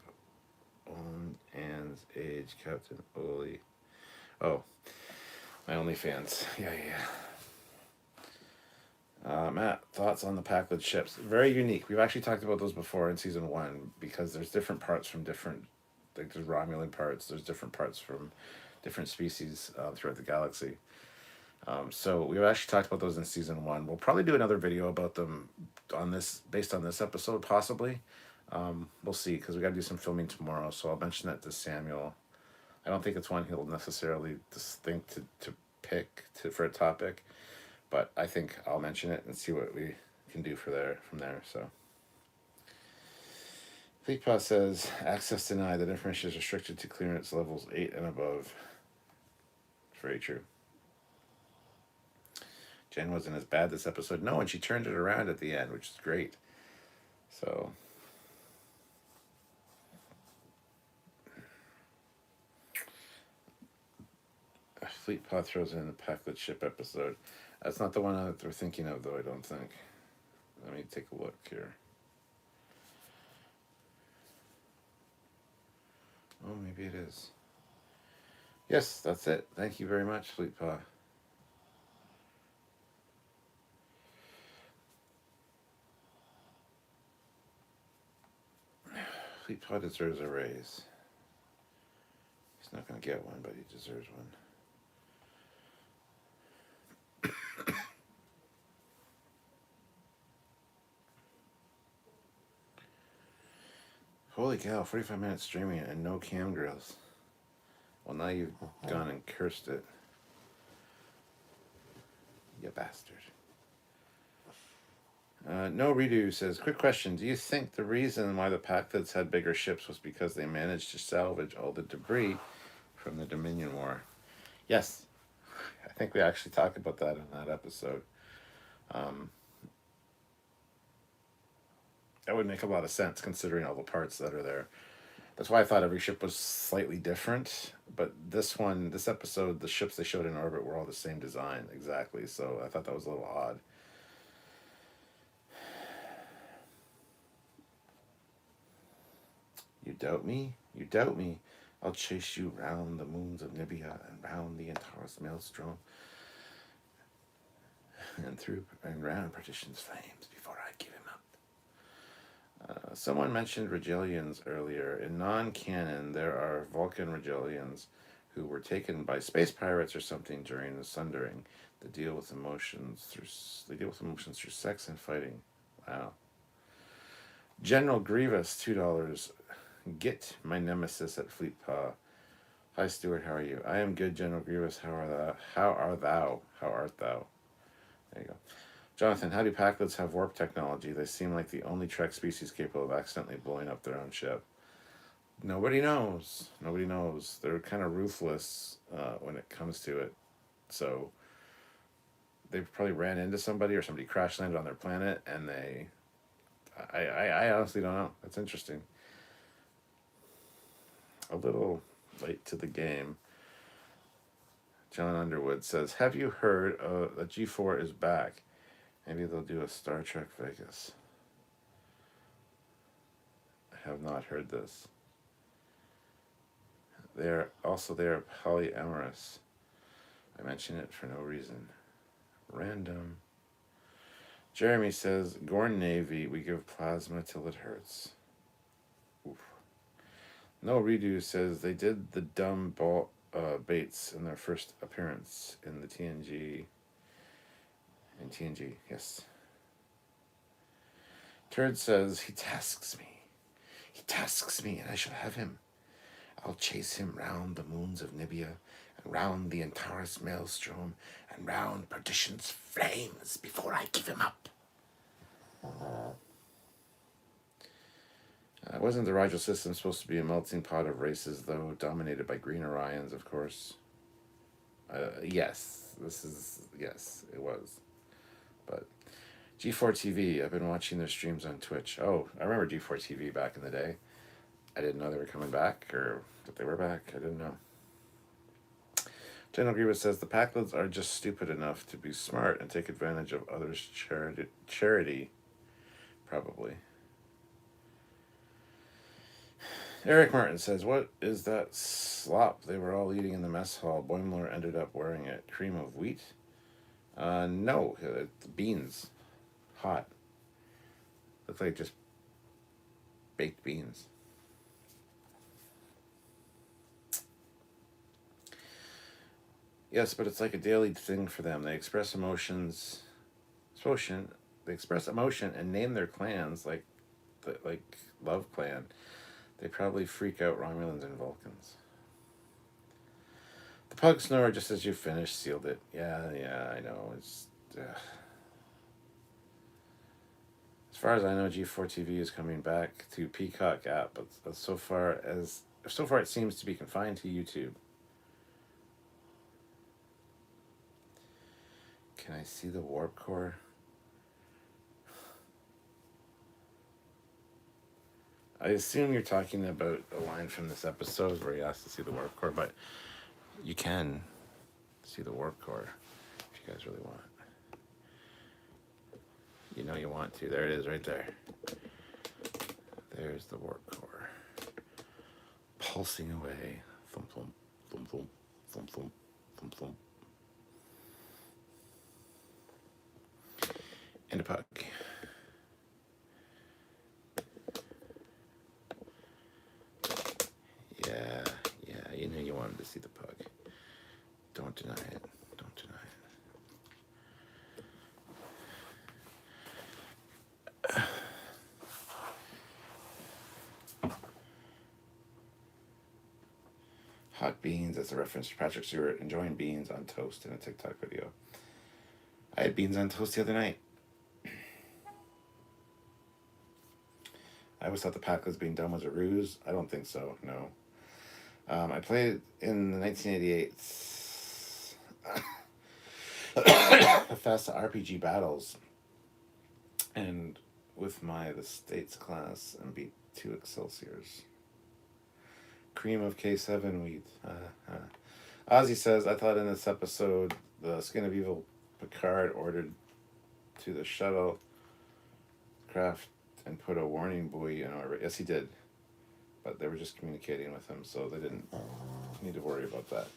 [SPEAKER 1] on Anne's age, Captain Foley. Oh, my OnlyFans. Yeah. Matt, thoughts on the Packwood ships? Very unique. We've actually talked about those before in season 1 because there's different parts from different, like there's Romulan parts, there's different parts from different species throughout the galaxy. So we've actually talked about those in season 1. We'll probably do another video about them on this, based on this episode, possibly. We'll see, because we got to do some filming tomorrow. So I'll mention that to Samuel. I don't think it's one he'll necessarily just think to pick for a topic, but I think I'll mention it and see what we can do from there. So FleetPod says access denied. That information is restricted to clearance levels 8 and above. It's very true. Jen wasn't as bad this episode. No, and she turned it around at the end, which is great. So FleetPod throws in the Packlet ship episode. That's not the one that they're thinking of, though, I don't think. Let me take a look here. Oh, maybe it is. Yes, that's it. Thank you very much, FleetPod. FleetPod deserves a raise. He's not going to get one, but he deserves one. Holy cow, 45 minutes streaming and no cam grills. Well, now you've gone and cursed it. You bastard. No Redo says, quick question. Do you think the reason why the Packlids had bigger ships was because they managed to salvage all the debris from the Dominion War? Yes. I think we actually talked about that in that episode. That would make a lot of sense considering all the parts that are there. That's why I thought every ship was slightly different. But this episode, the ships they showed in orbit were all the same design, exactly. So I thought that was a little odd. You doubt me? You doubt me? I'll chase you round the moons of Nibia and round the Antares maelstrom and through and round Partition's flames before I give him up. Someone mentioned Regillians earlier. In non-canon, there are Vulcan Regillians who were taken by space pirates or something during the Sundering. They deal with emotions through sex and fighting. Wow. General Grievous, $2. Get my nemesis at Fleet Paw. Hi Stuart, how are you? I am good, General Grievous. How art thou? There you go. Jonathan, how do Packlids have warp technology? They seem like the only Trek species capable of accidentally blowing up their own ship. Nobody knows. They're kind of ruthless when it comes to it. So they probably ran into somebody or somebody crash landed on their planet and I honestly don't know. That's interesting. A little late to the game. John Underwood says, have you heard that G4 is back? Maybe they'll do a Star Trek Vegas. I have not heard this. They're polyamorous. I mention it for no reason. Random. Jeremy says, Gorn Navy, we give plasma till it hurts. Oof. No Redo says they did the dumb ball baits in their first appearance in the TNG. In TNG, yes. Turd says, he tasks me, and I shall have him. I'll chase him round the moons of Nibia, and round the Antares maelstrom, and round perdition's flames before I give him up. Wasn't the Rigel system supposed to be a melting pot of races, though, dominated by green Orions, of course? Yes, yes, it was. But G4 TV, I've been watching their streams on Twitch. Oh, I remember G4 TV back in the day. I didn't know they were coming back, or that they were back. I didn't know. General Grievous says the Packlids are just stupid enough to be smart and take advantage of others' charity. Probably. Eric Martin says, what is that slop they were all eating in the mess hall? Boimler ended up wearing it. Cream of wheat? No. Beans. Hot. Looks like just baked beans. Yes, but it's like a daily thing for them. They express emotions. They express emotion and name their clans like Love Clan. They probably freak out Romulans and Vulcans. The pug snore just as you finished sealed it. Yeah, I know. It's as far as I know, G4 TV is coming back to Peacock app, but so far it seems to be confined to YouTube. Can I see the warp core? I assume you're talking about a line from this episode where he asked to see the warp core, but you can see the warp core if you guys really want. You know you want to. There it is right there. There's the warp core. Pulsing away. Thump, thump, thump, thump, thump, thump, thump, thump. And a pug. Yeah, you knew you wanted to see the pug. Don't deny it. Don't deny it. Hot beans as a reference to Patrick Stewart enjoying beans on toast in a TikTok video. I had beans on toast the other night. I always thought the Packers being done was a ruse. I don't think so, no. I played in the 1988 FASTA RPG battles, and with the States class, and beat 2 Excelsiors. Cream of K7 wheat. Ozzy says, I thought in this episode, the Skin of Evil Picard ordered to the shuttle craft and put a warning buoy in orbit. Yes, he did. But they were just communicating with him, so they didn't need to worry about that.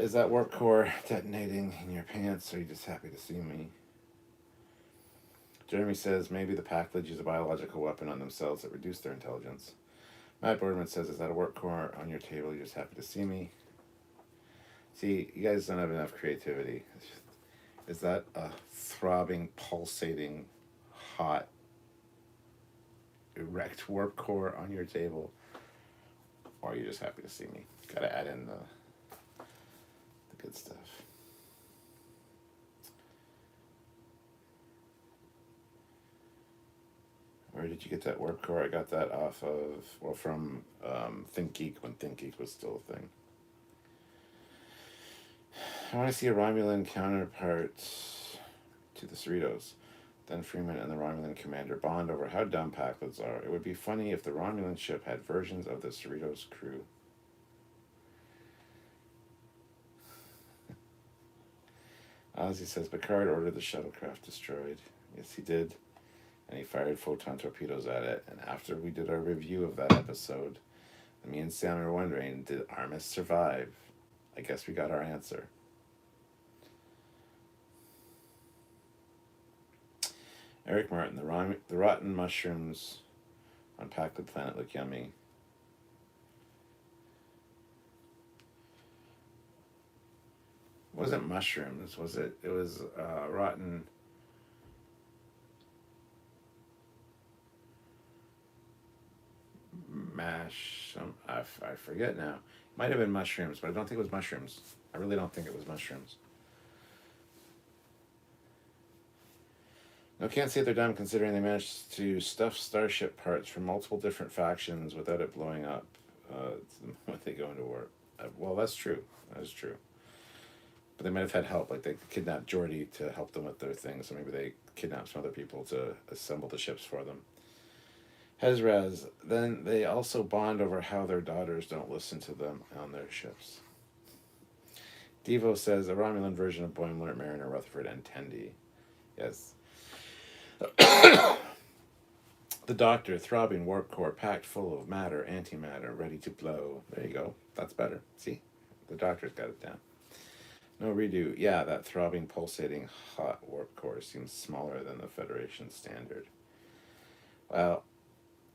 [SPEAKER 1] Is that warp core detonating in your pants, or are you just happy to see me? Jeremy says, maybe the Packlids use a biological weapon on themselves that reduce their intelligence. Matt Boardman says, is that a warp core on your table? You're just happy to see me? See, you guys don't have enough creativity. Is that a throbbing, pulsating, hot, erect warp core on your table? Or are you just happy to see me? Gotta add in the good stuff. Where did you get that warp core? I got that off of, well, from ThinkGeek, when ThinkGeek was still a thing. I want to see a Romulan counterpart to the Cerritos. Then Freeman and the Romulan commander bond over how dumb Packlids are. It would be funny if the Romulan ship had versions of the Cerritos crew. Ozzy says Picard ordered the shuttlecraft destroyed. Yes, he did. And he fired photon torpedoes at it. And after we did our review of that episode, me and Sam were wondering, did Armis survive? I guess we got our answer. Eric Martin, the rotten mushrooms on Packlid Planet look yummy. It wasn't mushrooms, was it? It was rotten. mash. I forget now. Might have been mushrooms, but I don't think it was mushrooms. I really don't think it was mushrooms. No, can't say they're dumb considering they managed to stuff starship parts from multiple different factions without it blowing up when they go into war. Well, that's true. That is true. But they might have had help, like they kidnapped Geordi to help them with their things, so maybe they kidnapped some other people to assemble the ships for them. Hezraz, then they also bond over how their daughters don't listen to them on their ships. Devo says a Romulan version of Boimler, Mariner, Rutherford, and Tendi. Yes. The Doctor, throbbing warp core, packed full of matter, antimatter, ready to blow. There you go. That's better. See? The Doctor's got it down. No redo. Yeah, that throbbing, pulsating, hot warp core seems smaller than the Federation standard. Well,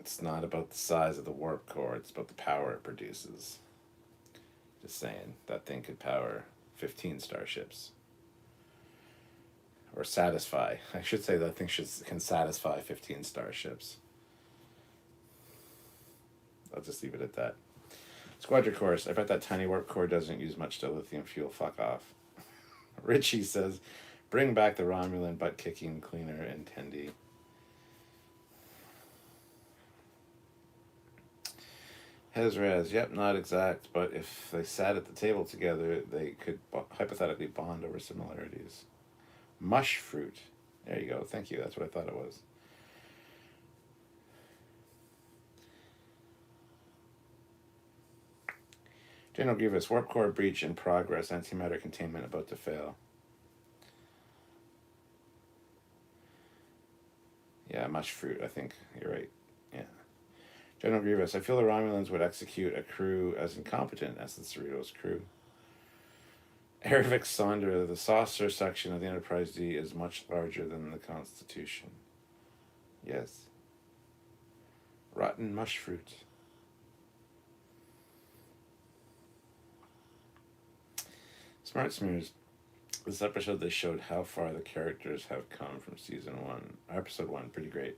[SPEAKER 1] it's not about the size of the warp core, it's about the power it produces. Just saying, that thing could power 15 starships. Or satisfy. I should say that thing can satisfy 15 starships. I'll just leave it at that. Squadron course. I bet that tiny warp core doesn't use much dilithium fuel. Fuck off. Richie says, bring back the Romulan butt-kicking cleaner and Tendi. Hezraz, yep, not exact, but if they sat at the table together, they could hypothetically bond over similarities. Mush fruit. There you go. Thank you. That's what I thought it was. General Grievous, warp core breach in progress. Antimatter containment about to fail. Yeah, mush fruit. I think you're right. Yeah. General Grievous, I feel the Romulans would execute a crew as incompetent as the Cerritos crew. Ervik Sonder, the saucer section of the Enterprise D is much larger than the Constitution. Yes. Rotten mush fruit. Smart Smears. This episode they showed how far the characters have come from season 1. Episode 1, pretty great.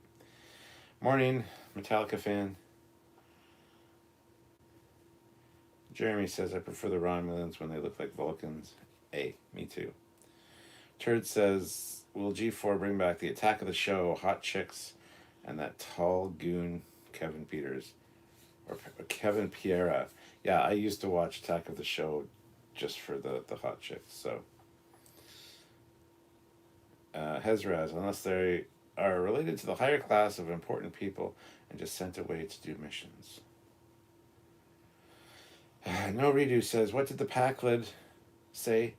[SPEAKER 1] Morning, Metallica fan. Jeremy says, I prefer the Romulans when they look like Vulcans. Hey, me too. Turd says, will G4 bring back the Attack of the Show, Hot Chicks, and that tall goon Kevin Peters? Or Kevin Piera. Yeah, I used to watch Attack of the Show just for the hot chicks, so. Hezraz, unless they are related to the higher class of important people and just sent away to do missions. No Redo says, what did the Packlid say?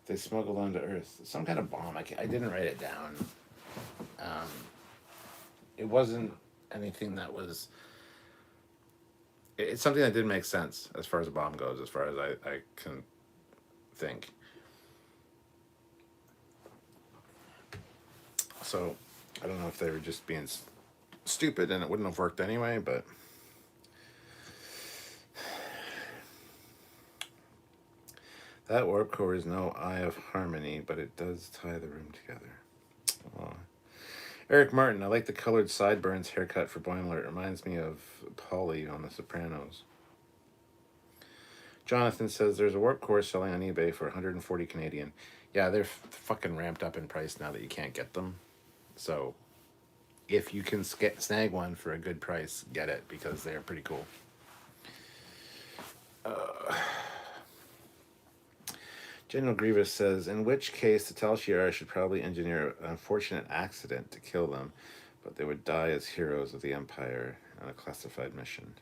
[SPEAKER 1] They smuggled onto Earth. Some kind of bomb. I didn't write it down. It wasn't anything that was... It's something that didn't make sense as far as a bomb goes, as far as I can think. So, I don't know if they were just being stupid and it wouldn't have worked anyway, but... That warp core is no Eye of Harmony, but it does tie the room together. Aww. Eric Martin, I like the colored sideburns haircut for Boimler. It reminds me of Polly on The Sopranos. Jonathan says there's a warp core selling on eBay for 140 Canadian. Yeah, they're fucking ramped up in price now that you can't get them. So if you can snag one for a good price, get it, because they're pretty cool. General Grievous says, in which case the Tal Shiar should probably engineer an unfortunate accident to kill them, but they would die as heroes of the Empire on a classified mission.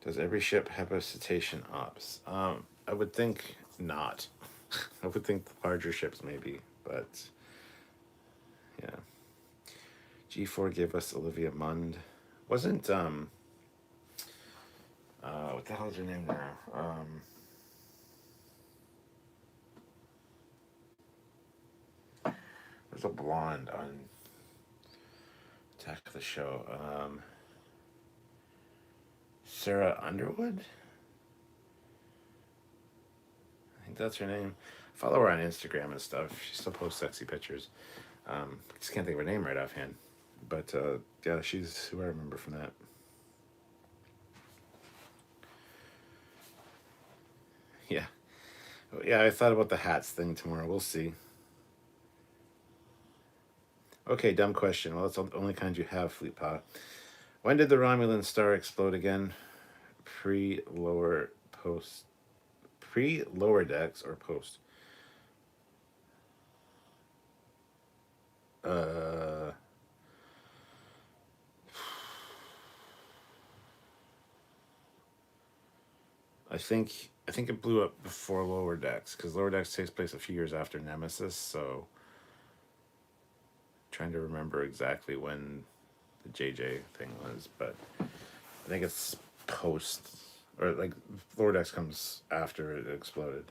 [SPEAKER 1] Does every ship have a cetacean ops? I would think not. I would think the larger ships maybe, but yeah. G4 gave us Olivia Munn. Wasn't what the hell is her name now? There's a blonde on Attack of the Show. Sarah Underwood? I think that's her name. Follow her on Instagram and stuff. She still posts sexy pictures. Just can't think of her name right offhand. But yeah, she's who I remember from that. Yeah. Yeah, I thought about the hats thing tomorrow. We'll see. Okay, dumb question. Well, that's the only kind you have, Fleet Pot. When did the Romulan star explode again? Pre lower post. Pre lower decks or post? Uh, I think it blew up before Lower Decks because Lower Decks takes place a few years after Nemesis. So trying to remember exactly when the JJ thing was, but I think it's post or like Lower Decks comes after it exploded.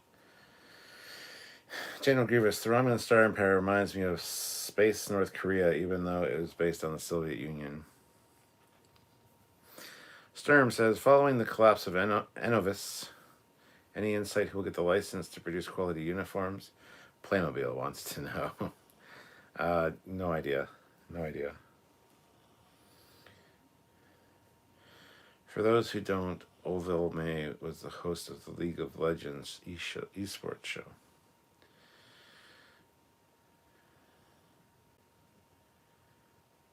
[SPEAKER 1] General Grievous, the Romulan Star Empire reminds me of space North Korea, even though it was based on the Soviet Union. Sturm says, following the collapse of Enovis, any insight who will get the license to produce quality uniforms? Playmobil wants to know. No idea. No idea. For those who don't, Oville May was the host of the League of Legends esports show.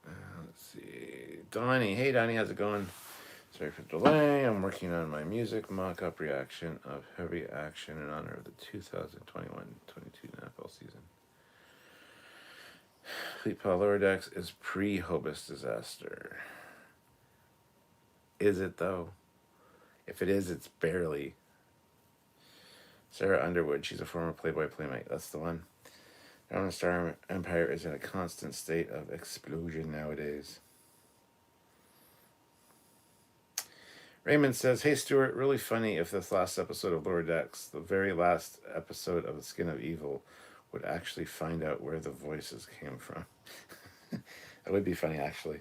[SPEAKER 1] Let's see. Donnie. Hey, Donnie. How's it going? Sorry for the delay. I'm working on my music mock-up reaction of Heavy Action in honor of the 2021-22 NFL season. Fleet Paul Lower Decks is pre-Hobus disaster. Is it, though? If it is, it's barely. Sarah Underwood. She's a former Playboy Playmate. That's the one. The Star Empire is in a constant state of explosion nowadays. Raymond says, hey, Stuart, really funny if this last episode of Lower Decks, the very last episode of The Skin of Evil, would actually find out where the voices came from. That would be funny, actually.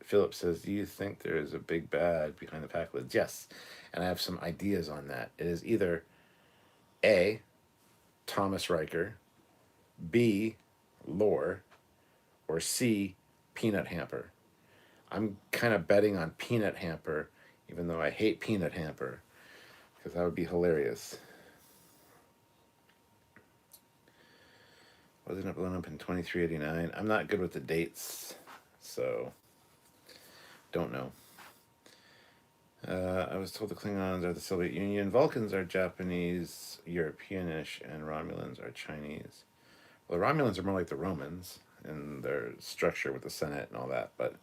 [SPEAKER 1] Philip says, do you think there is a big bad behind the pack lids? Yes, and I have some ideas on that. It is either A, Thomas Riker, B, Lore, or C, Peanut Hamper. I'm kind of betting on Peanut Hamper, even though I hate Peanut Hamper, because that would be hilarious. Wasn't it blown up in 2389? I'm not good with the dates, so don't know. I was told the Klingons are the Soviet Union, Vulcans are Japanese, Europeanish, and Romulans are Chinese. Well, the Romulans are more like the Romans in their structure with the Senate and all that, but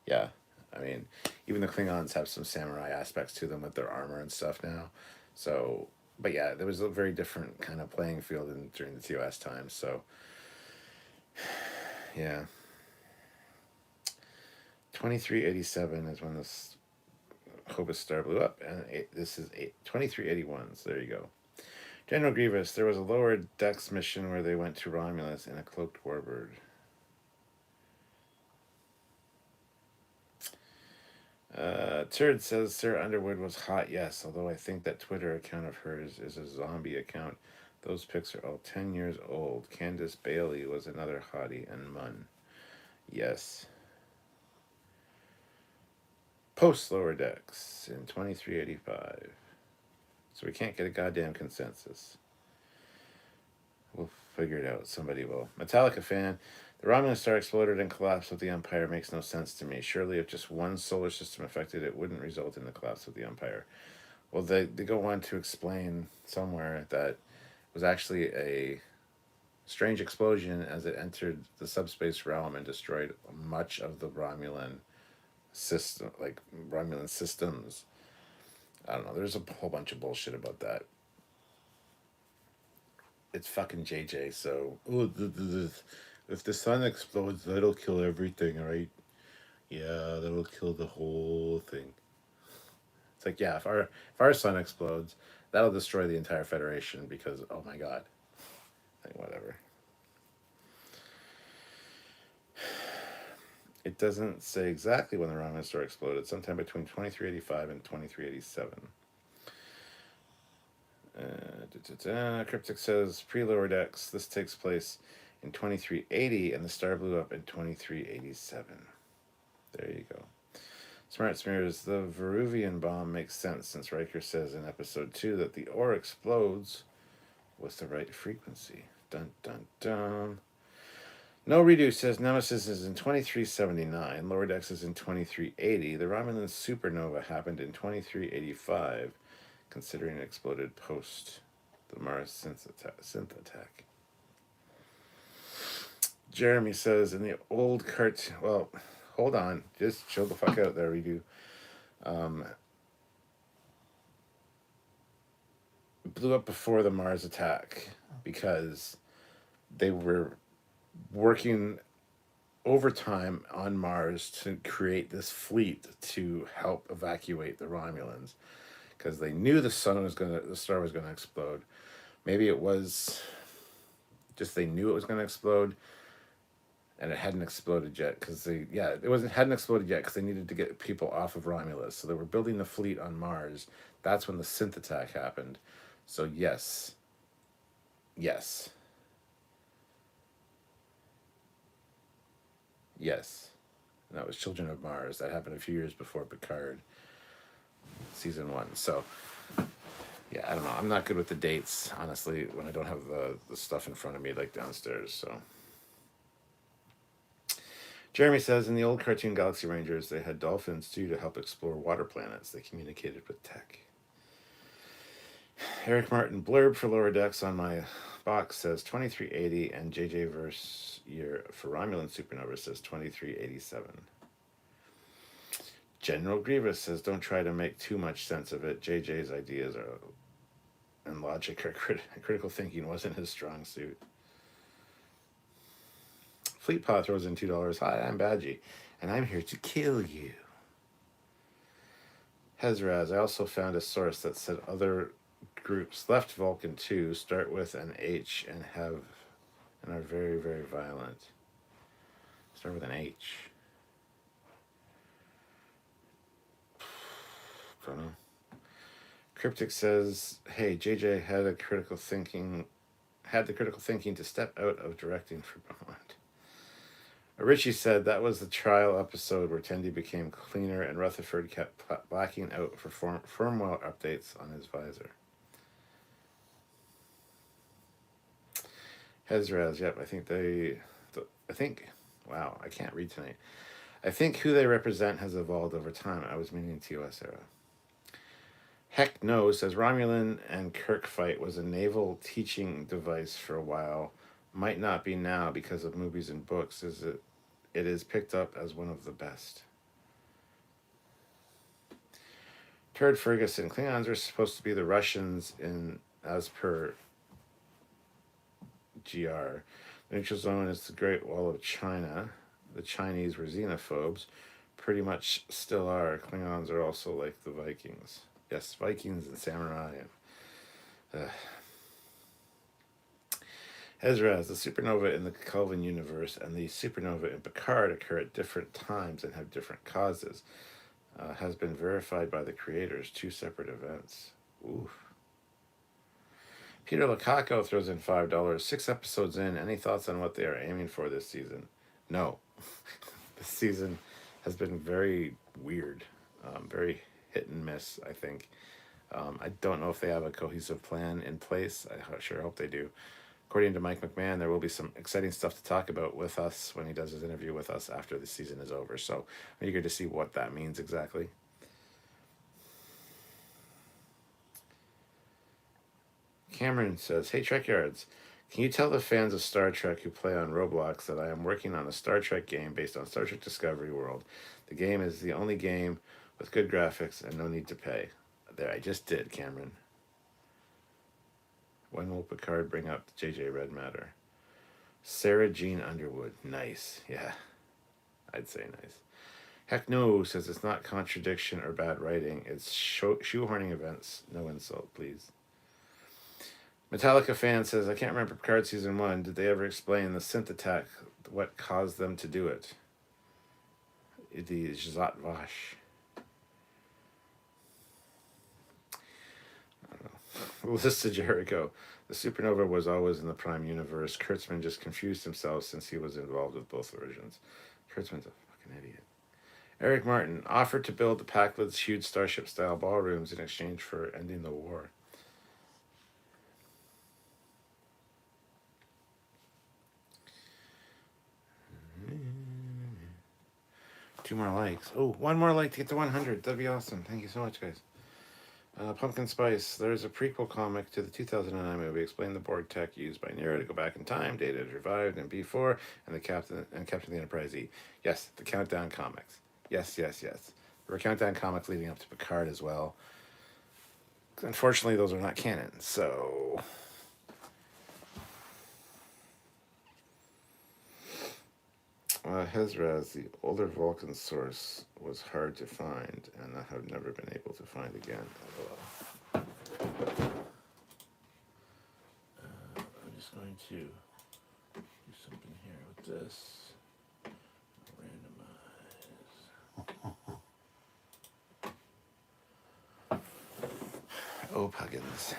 [SPEAKER 1] yeah, I mean, even the Klingons have some samurai aspects to them with their armor and stuff now. So, but yeah, there was a very different kind of playing field during the TOS times. So, yeah. 2387 is when this Hobus star blew up, and this is 2381. So there you go. General Grievous, there was a Lower Decks mission where they went to Romulus in a cloaked warbird. Turd says Sarah Underwood was hot, yes, although I think that Twitter account of hers is a zombie account. Those pics are all 10 years old. Candace Bailey was another hottie, and Munn. Yes. Post Lower Decks in 2385. So we can't get a goddamn consensus. We'll figure it out. Somebody will. Metallica fan. The Romulan star exploded and collapse of the Empire makes no sense to me. Surely if just one solar system affected it wouldn't result in the collapse of the Empire. Well, they go on to explain somewhere that it was actually a strange explosion as it entered the subspace realm and destroyed much of the Romulan system, like Romulan systems. I don't know. There's a whole bunch of bullshit about that. It's fucking JJ, so if the sun explodes, that'll kill everything, right? Yeah, that'll kill the whole thing. It's like, yeah, if our sun explodes, that'll destroy the entire Federation because, oh my god. Like, whatever. It doesn't say exactly when the Romulan star exploded, sometime between 2385 and 2387. Cryptic says pre-Lower Decks. This takes place in 2380, and the star blew up in 2387. There you go. Smart Smears, the Veruvian bomb makes sense since Riker says in episode 2 that the ore explodes with the right frequency. Dun dun dun. No Redo says Nemesis is in 2379, Lower Decks is in 2380. The Romulan supernova happened in 2385, considering it exploded post the Mars synth attack. Jeremy says in the old cartoon, well, hold on, just chill the fuck out there, Redo. Blew up before the Mars attack because they were working overtime on Mars to create this fleet to help evacuate the Romulans because they knew the star was gonna explode. Maybe it was just they knew it was gonna explode, and it hadn't exploded yet because hadn't exploded yet because they needed to get people off of Romulus. So they were building the fleet on Mars. That's when the synth attack happened. So yes. And that was Children of Mars. That happened a few years before Picard, season 1. So yeah, I don't know. I'm not good with the dates, honestly, when I don't have the stuff in front of me like downstairs. So Jeremy says in the old cartoon Galaxy Rangers, they had dolphins too to help explore water planets. They communicated with tech. Eric Martin blurb for Lower Decks on my box says 2380, and JJ verse year for Romulan supernova says 2387. General Grievous says don't try to make too much sense of it. JJ's ideas and logic are critical thinking wasn't his strong suit. Fleetpaw throws in $2. Hi, I'm Badgie, and I'm here to kill you. Hezraz, I also found a source that said other groups left Vulcan 2 start with an H and are very, very violent. Start with an H. Don't know. Cryptic says, hey, JJ had the critical thinking to step out of directing for Bond. Richie said that was the trial episode where Tendi became cleaner and Rutherford kept blacking out for firmware updates on his visor. Hezraz, yep, wow, I can't read tonight. I think who they represent has evolved over time. I was meaning TOS era. Heck no says Romulan and Kirk fight was a naval teaching device for a while. Might not be now because of movies and books. It is picked up as one of the best. Turd Ferguson, Klingons are supposed to be the Russians as per GR. The neutral zone is the Great Wall of China. The Chinese were xenophobes. Pretty much still are. Klingons are also like the Vikings. Yes, Vikings and samurai. Hezraz, the supernova in the Kelvin universe and the supernova in Picard occur at different times and have different causes. Has been verified by the creators. 2 separate events. Oof. Peter Lukaku throws in $5. 6 episodes in. Any thoughts on what they are aiming for this season? No. This season has been very weird. Very hit and miss, I think. I don't know if they have a cohesive plan in place. I sure hope they do. According to Mike McMahon, there will be some exciting stuff to talk about with us when he does his interview with us after the season is over. So I'm eager to see what that means exactly. Cameron says, hey Trekyards, can you tell the fans of Star Trek who play on Roblox that I am working on a Star Trek game based on Star Trek Discovery World? The game is the only game with good graphics and no need to pay. There, I just did, Cameron. When will Picard bring up JJ Red Matter? Sarah Jean Underwood. Nice. Yeah, I'd say nice. Heck no, says it's not contradiction or bad writing. It's shoehorning events. No insult, please. Metallica fan says, I can't remember Picard Season 1. Did they ever explain the synth attack? What caused them to do it? The Zhat Vash. I don't know. Melissa Jericho. The supernova was always in the Prime universe. Kurtzman just confused himself since he was involved with both versions. Kurtzman's a fucking idiot. Eric Martin offered to build the Packwood's huge starship-style ballrooms in exchange for ending the war. Two more likes. Oh, one more like to get to 100. That'd be awesome. Thank you so much, guys. Pumpkin Spice. There's a prequel comic to the 2009 movie explaining the Borg tech used by Nero to go back in time. Data is revived in B4 and the Captain of the Enterprise E. Yes, the Countdown comics. Yes. There were Countdown comics leading up to Picard as well. Unfortunately, those are not canon, so... Hezraz, the older Vulcan source, was hard to find, and I have never been able to find again. I'm just going to do something here with this. Randomize. Oh, Puggins.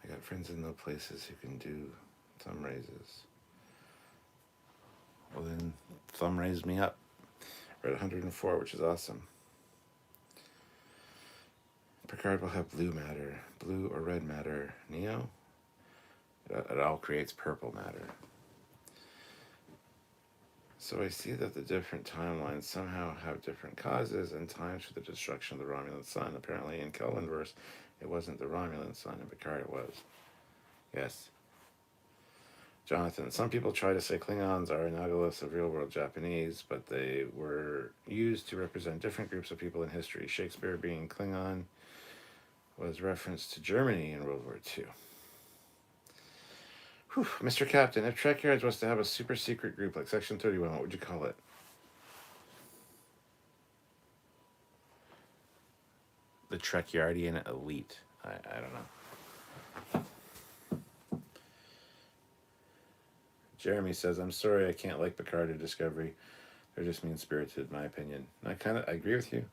[SPEAKER 1] I got friends in low places who can do thumb raises. Well, then thumb raised me up. We're at 104, which is awesome. Picard will have blue matter. Blue or red matter. Neo? It all creates purple matter. So I see that the different timelines somehow have different causes and times for the destruction of the Romulan sun. Apparently in Kelvinverse, it wasn't the Romulan sun. In Picard, it was. Yes. Jonathan, some people try to say Klingons are analogous of real-world Japanese, but they were used to represent different groups of people in history. Shakespeare being Klingon was referenced to Germany in World War II. Whew. Mr. Captain, if Trekyards was to have a super secret group like Section 31, what would you call it? The Trekyardian Elite. I don't know. Jeremy says, I'm sorry I can't like Picard or Discovery. They're just mean-spirited, in my opinion. And I agree with you.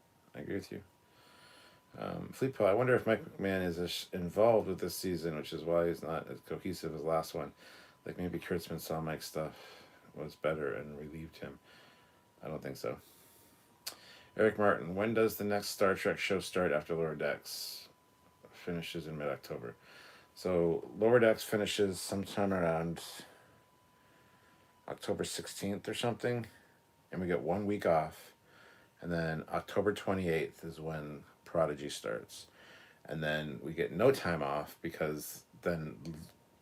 [SPEAKER 1] Fleetpo, I wonder if Mike McMahon is involved with this season, which is why he's not as cohesive as last one. Like maybe Kurtzman saw Mike's stuff was better and relieved him. I don't think so. Eric Martin, when does the next Star Trek show start after Lower Decks? Finishes in mid-October. So Lower Decks finishes sometime around October 16th or something, and we get 1 week off, and then October 28th is when Prodigy starts, and then we get no time off because then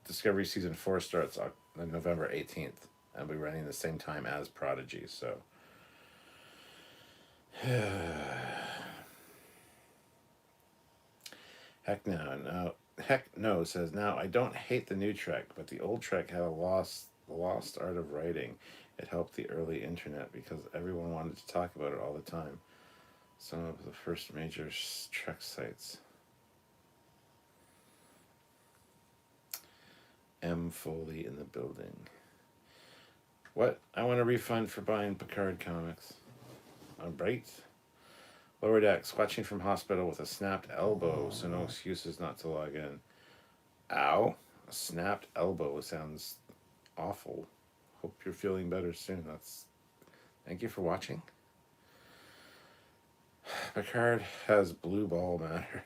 [SPEAKER 1] Discovery Season 4 starts on November 18th, and we're running the same time as Prodigy, so... Heck no says, now I don't hate the new Trek, but the old Trek had the lost art of writing. It helped the early internet because everyone wanted to talk about it all the time. Some of the first major Trek sites. M. Foley in the building. What? I want a refund for buying Picard comics. All right. Lower Decks, watching from hospital with a snapped elbow, so no excuses not to log in. Ow. A snapped elbow sounds awful. Hope you're feeling better soon. Thank you for watching. Picard has blue ball matter.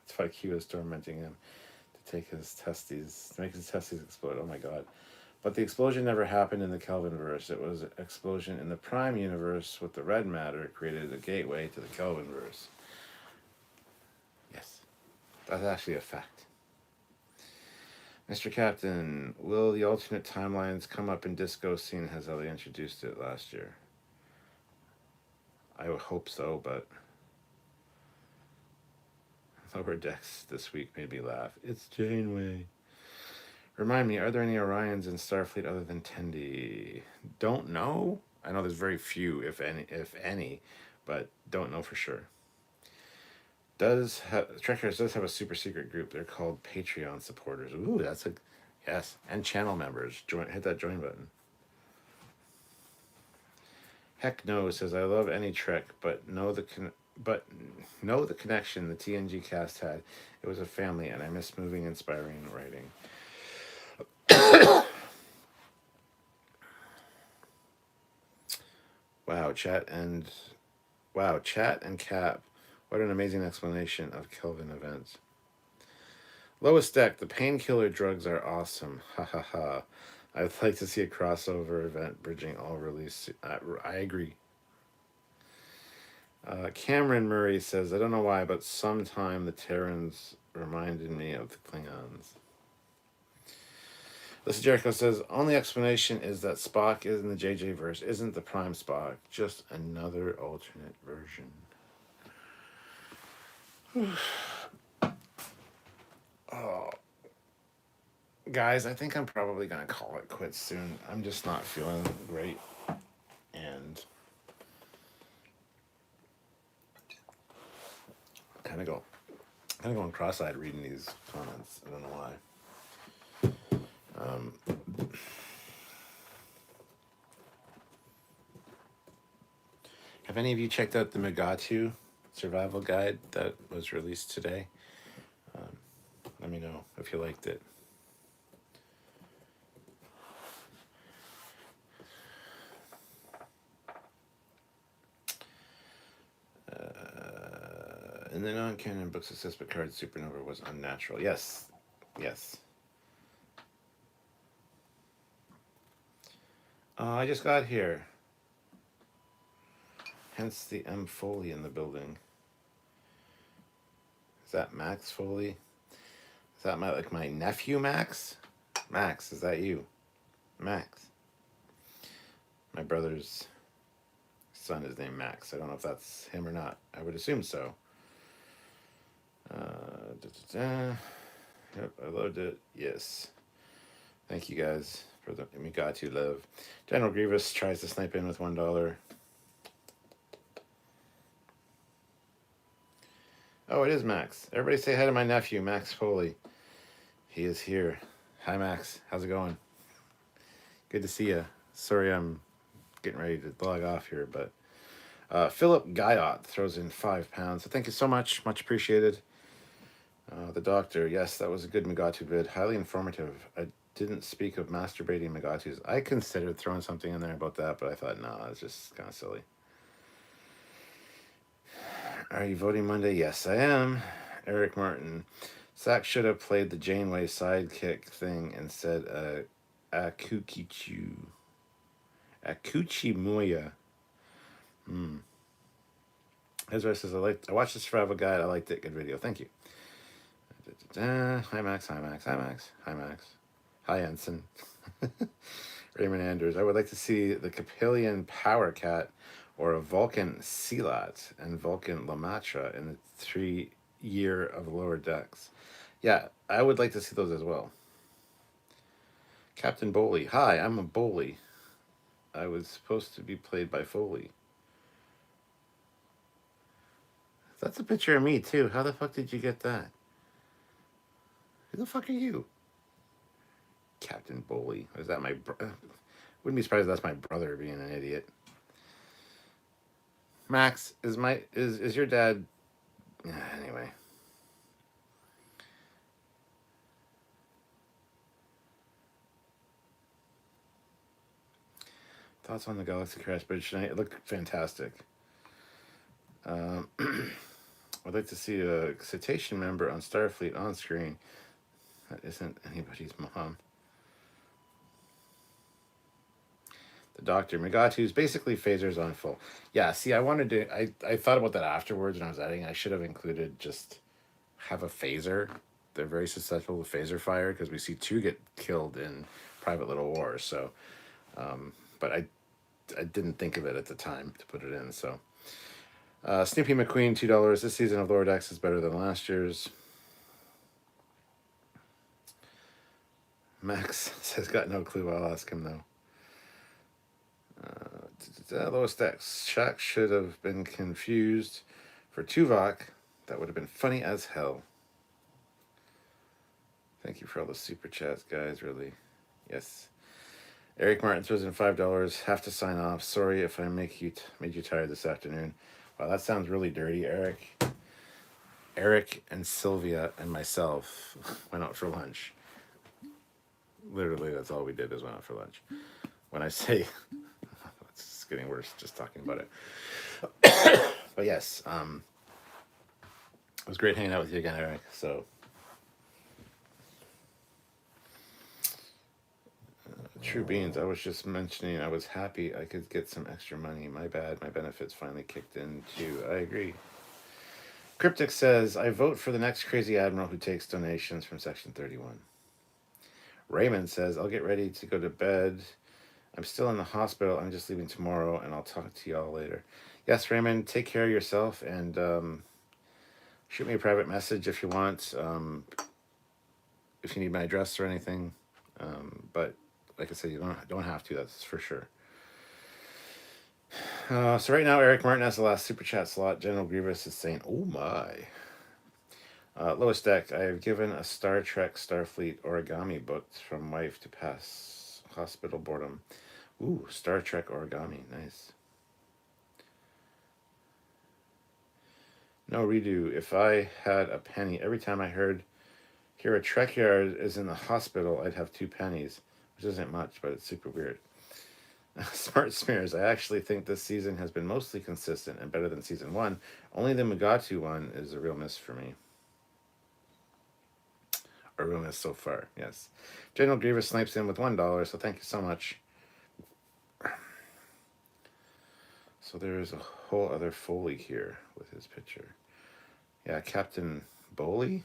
[SPEAKER 1] That's why Q is tormenting him to make his testes explode. Oh my god. But the explosion never happened in the Kelvinverse. It was an explosion in the Prime universe with the red matter created a gateway to the Kelvinverse. Yes. That's actually a fact. Mr. Captain, will the alternate timelines come up in Disco Scene as how they introduced it last year? I would hope so, but Lower Decks this week made me laugh. It's Janeway. Remind me, are there any Orions in Starfleet other than Tendi? Don't know. I know there's very few, if any, but don't know for sure. Trekkers does have a super secret group. They're called Patreon supporters. Ooh, yes, and channel members. Hit that join button. Heck no says, I love any Trek, but know the but know the connection the TNG cast had. It was a family, and I miss moving, inspiring writing. Wow, chat and Cap. What an amazing explanation of Kelvin events. Lowest Deck, the painkiller drugs are awesome. Ha ha ha. I'd like to see a crossover event bridging all release. I agree. Cameron Murray says, I don't know why, but sometime the Terrans reminded me of the Klingons. Listen, Jericho says, only explanation is that Spock is in the JJ verse, isn't the Prime Spock, just another alternate version. Oh, guys, I think I'm probably going to call it quits soon. I'm just not feeling great. And kind of going cross-eyed reading these comments. I don't know why. Have any of you checked out the Megatu survival guide that was released today? Let me know if you liked it. In the non-canon books, it says Picard's supernova was unnatural. Yes. I just got here. Hence the M. Foley in the building. Is that Max Foley? Is that my nephew Max? Max, is that you? Max. My brother's son is named Max. I don't know if that's him or not. I would assume so. Yep, I loved it. Yes. Thank you guys for the Migatu love. General Grievous tries to snipe in with $1. Oh, it is Max. Everybody say hi to my nephew, Max Foley. He is here. Hi, Max. How's it going? Good to see you. Sorry I'm getting ready to log off here, but Philip Guyot throws in £5. So thank you so much. Much appreciated. The Doctor. Yes, that was a good Megatu vid. Highly informative. I didn't speak of masturbating Megatus. I considered throwing something in there about that, but I thought, no, it's just kind of silly. Are you voting Monday? Yes, I am. Eric Martin. Zach should have played the Janeway sidekick thing and said Akukichu. Akuchimuya. Ezra says, I watched the survival guide. I liked it. Good video. Thank you. Hi, Max. Hi, Max. Hi, Max. Hi, Max. Hi, Ensign. Raymond Anders. I would like to see the Capillion Power Cat or a Vulcan Sealat and Vulcan Lamatra in the 3-year of Lower Decks. Yeah, I would like to see those as well. Captain Foley. Hi, I'm a Foley. I was supposed to be played by Foley. That's a picture of me, too. How the fuck did you get that? Who the fuck are you? Captain Foley. Is that my wouldn't be surprised if that's my brother being an idiot. Max, is your dad... Anyway. Thoughts on the Galaxy Crash Bridge tonight? It looked fantastic. I'd like to see a Cetacean member on Starfleet on screen. That isn't anybody's mom. The Doctor. Megatu's basically phasers on full. Yeah, see, I wanted to... I thought about that afterwards when I was editing. I should have included just have a phaser. They're very susceptible to phaser fire because we see 2 get killed in Private Little Wars. So, but I didn't think of it at the time to put it in. So, Snoopy McQueen, $2. This season of Lower Decks is better than last year's. Max says, got no clue. I'll ask him though. Lowest Decks. Shaq should have been confused for Tuvok. That would have been funny as hell. Thank you for all the super chats, guys. Really. Yes. Eric Martin throws in $5. Have to sign off. Sorry if I made you tired this afternoon. Wow, that sounds really dirty, Eric. Eric and Sylvia and myself went out for lunch. Literally, that's all we did is went out for lunch. When I say it's getting worse just talking about it. But yes, it was great hanging out with you again, Eric. So, True Beans, I was just mentioning I was happy I could get some extra money. My bad, my benefits finally kicked in too. I agree. Cryptic says, I vote for the next crazy admiral who takes donations from Section 31. Raymond says, I'll get ready to go to bed. I'm still in the hospital. I'm just leaving tomorrow, and I'll talk to y'all later. Yes, Raymond, take care of yourself, and shoot me a private message if you want, if you need my address or anything. But like I said, you don't have to, that's for sure. So right now, Eric Martin has the last super chat slot. General Grievous is saying, oh my. Lowest deck, I have given a Star Trek Starfleet origami booked from wife to pass hospital boredom. Ooh, Star Trek origami, nice. No redo. If I had a penny every time I hear a Trekyard is in the hospital, I'd have 2 pennies, which isn't much, but it's super weird. Smart Smears, I actually think this season has been mostly consistent and better than season 1. Only the Mugatu one is a real miss for me. A real miss so far, yes. General Grievous snipes in with $1, so thank you so much. So there's a whole other Foley here with his picture. Yeah, Captain Foley.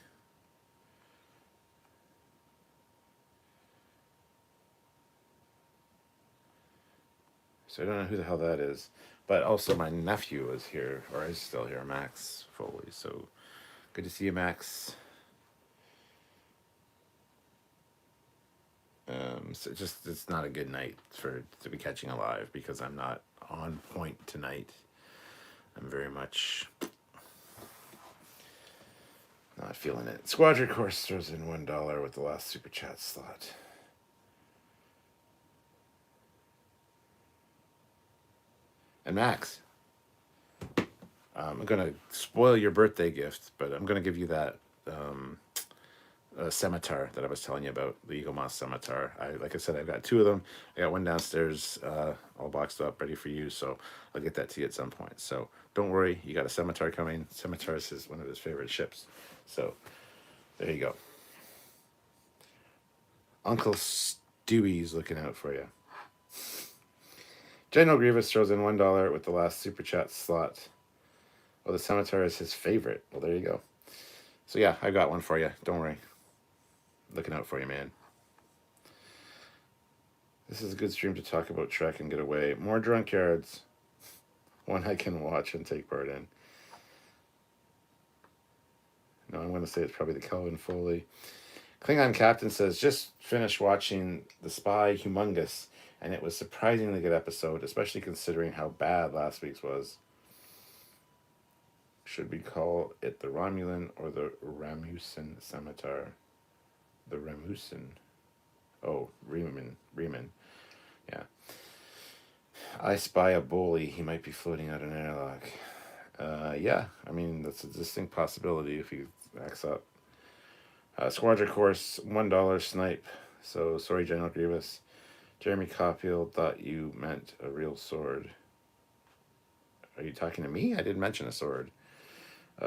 [SPEAKER 1] So I don't know who the hell that is. But also my nephew is here, or is still here, Max Foley. So good to see you, Max. So it's not a good night to be catching a live because I'm not on point tonight. I'm very much not feeling it. Squadron Course throws in $1 with the last super chat slot. And Max, I'm gonna spoil your birthday gift, but I'm gonna give you that scimitar that I was telling you about, the Eagle Moss scimitar. Like I said, I've got 2 of them. I got one downstairs, all boxed up, ready for you. So I'll get that to you at some point. So don't worry, you got a scimitar coming. Scimitars is one of his favorite ships. So there you go. Uncle Stewie's looking out for you. General Grievous throws in $1 with the last super chat slot. Well, the scimitar is his favorite. Well, there you go. So yeah, I got one for you. Don't worry. Looking out for you, man. This is a good stream to talk about Trek and get away. More Trekyards. One I can watch and take part in. No, I'm going to say it's probably the Captain Foley. Klingon Captain says, just finished watching the Spy Humongous, and it was surprisingly good episode, especially considering how bad last week's was. Should we call it the Romulan or the Ramusan scimitar? The Ramusan. Oh, Riemann. Yeah. I spy a bully. He might be floating out an airlock. Yeah, I mean, that's a distinct possibility if he backs up. Squadron Course, $1 snipe. So, sorry, General Grievous. Jeremy Copfield thought you meant a real sword. Are you talking to me? I didn't mention a sword.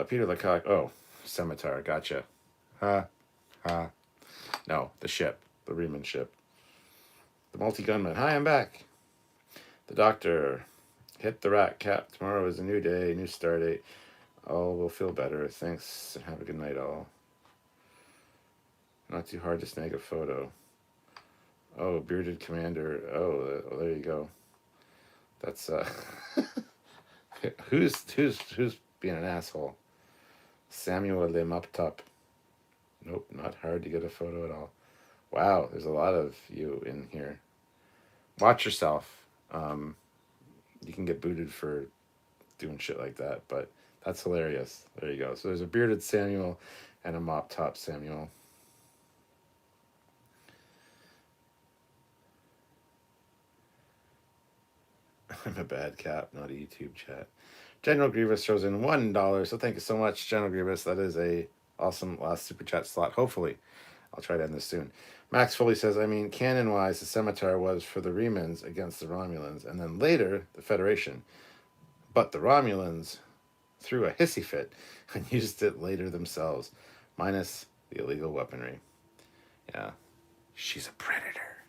[SPEAKER 1] Peter Lecoq. Oh, scimitar. Gotcha. No, the ship. The Riemann ship. The multi-gunman. Hi, I'm back. The Doctor. Hit the rack, Cap. Tomorrow is a new day, new star date. All will feel better. Thanks, and have a good night, all. Not too hard to snag a photo. Oh, bearded commander. Oh, there you go. That's who's being an asshole? Samuel Lemuptop. Nope, not hard to get a photo at all. Wow, there's a lot of you in here. Watch yourself. You can get booted for doing shit like that, but that's hilarious. There you go. So there's a bearded Samuel and a mop top Samuel. I'm a bad cap, not a YouTube chat. General Grievous throws in $1, so thank you so much, General Grievous. That is a awesome last super chat slot. Hopefully, I'll try to end this soon. Max Foley says, I mean, canon-wise, the Scimitar was for the Remans against the Romulans, and then later the Federation. But the Romulans threw a hissy fit and used it later themselves, minus the illegal weaponry. Yeah, she's a predator.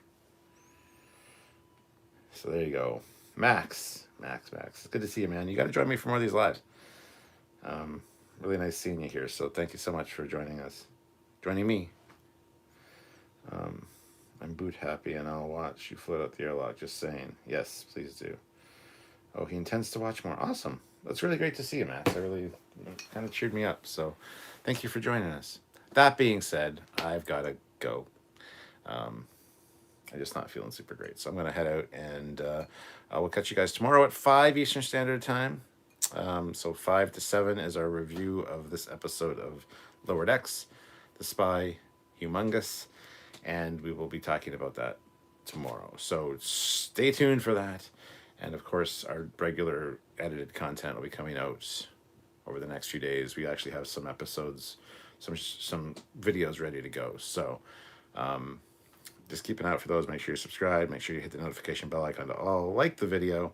[SPEAKER 1] So there you go. Max. It's good to see you, man. You got to join me for more of these lives. Really nice seeing you here. So thank you so much for joining me. I'm boot happy and I'll watch you float out the airlock. Just saying. Yes, please do. Oh, he intends to watch more. Awesome. That's really great to see you, Max. I really kind of cheered me up. So thank you for joining us. That being said, I've got to go. I'm just not feeling super great. So I'm going to head out and I will catch you guys tomorrow at 5 Eastern Standard Time. So 5 to 7 is our review of this episode of Lower Decks, the Spy Humongous, and we will be talking about that tomorrow. So stay tuned for that. And of course, our regular edited content will be coming out over the next few days. We actually have some episodes, some videos ready to go. So just keep an eye out for those. Make sure you subscribe. Make sure you hit the notification bell icon to all like the video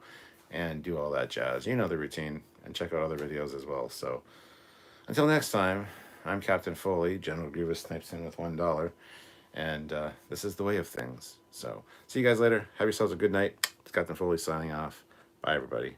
[SPEAKER 1] and do all that jazz. You know the routine. And check out other videos as well. So until next time, I'm Captain Foley. General Grievous snipes in with $1. And this is the way of things. So see you guys later. Have yourselves a good night. It's Captain Foley signing off. Bye, everybody.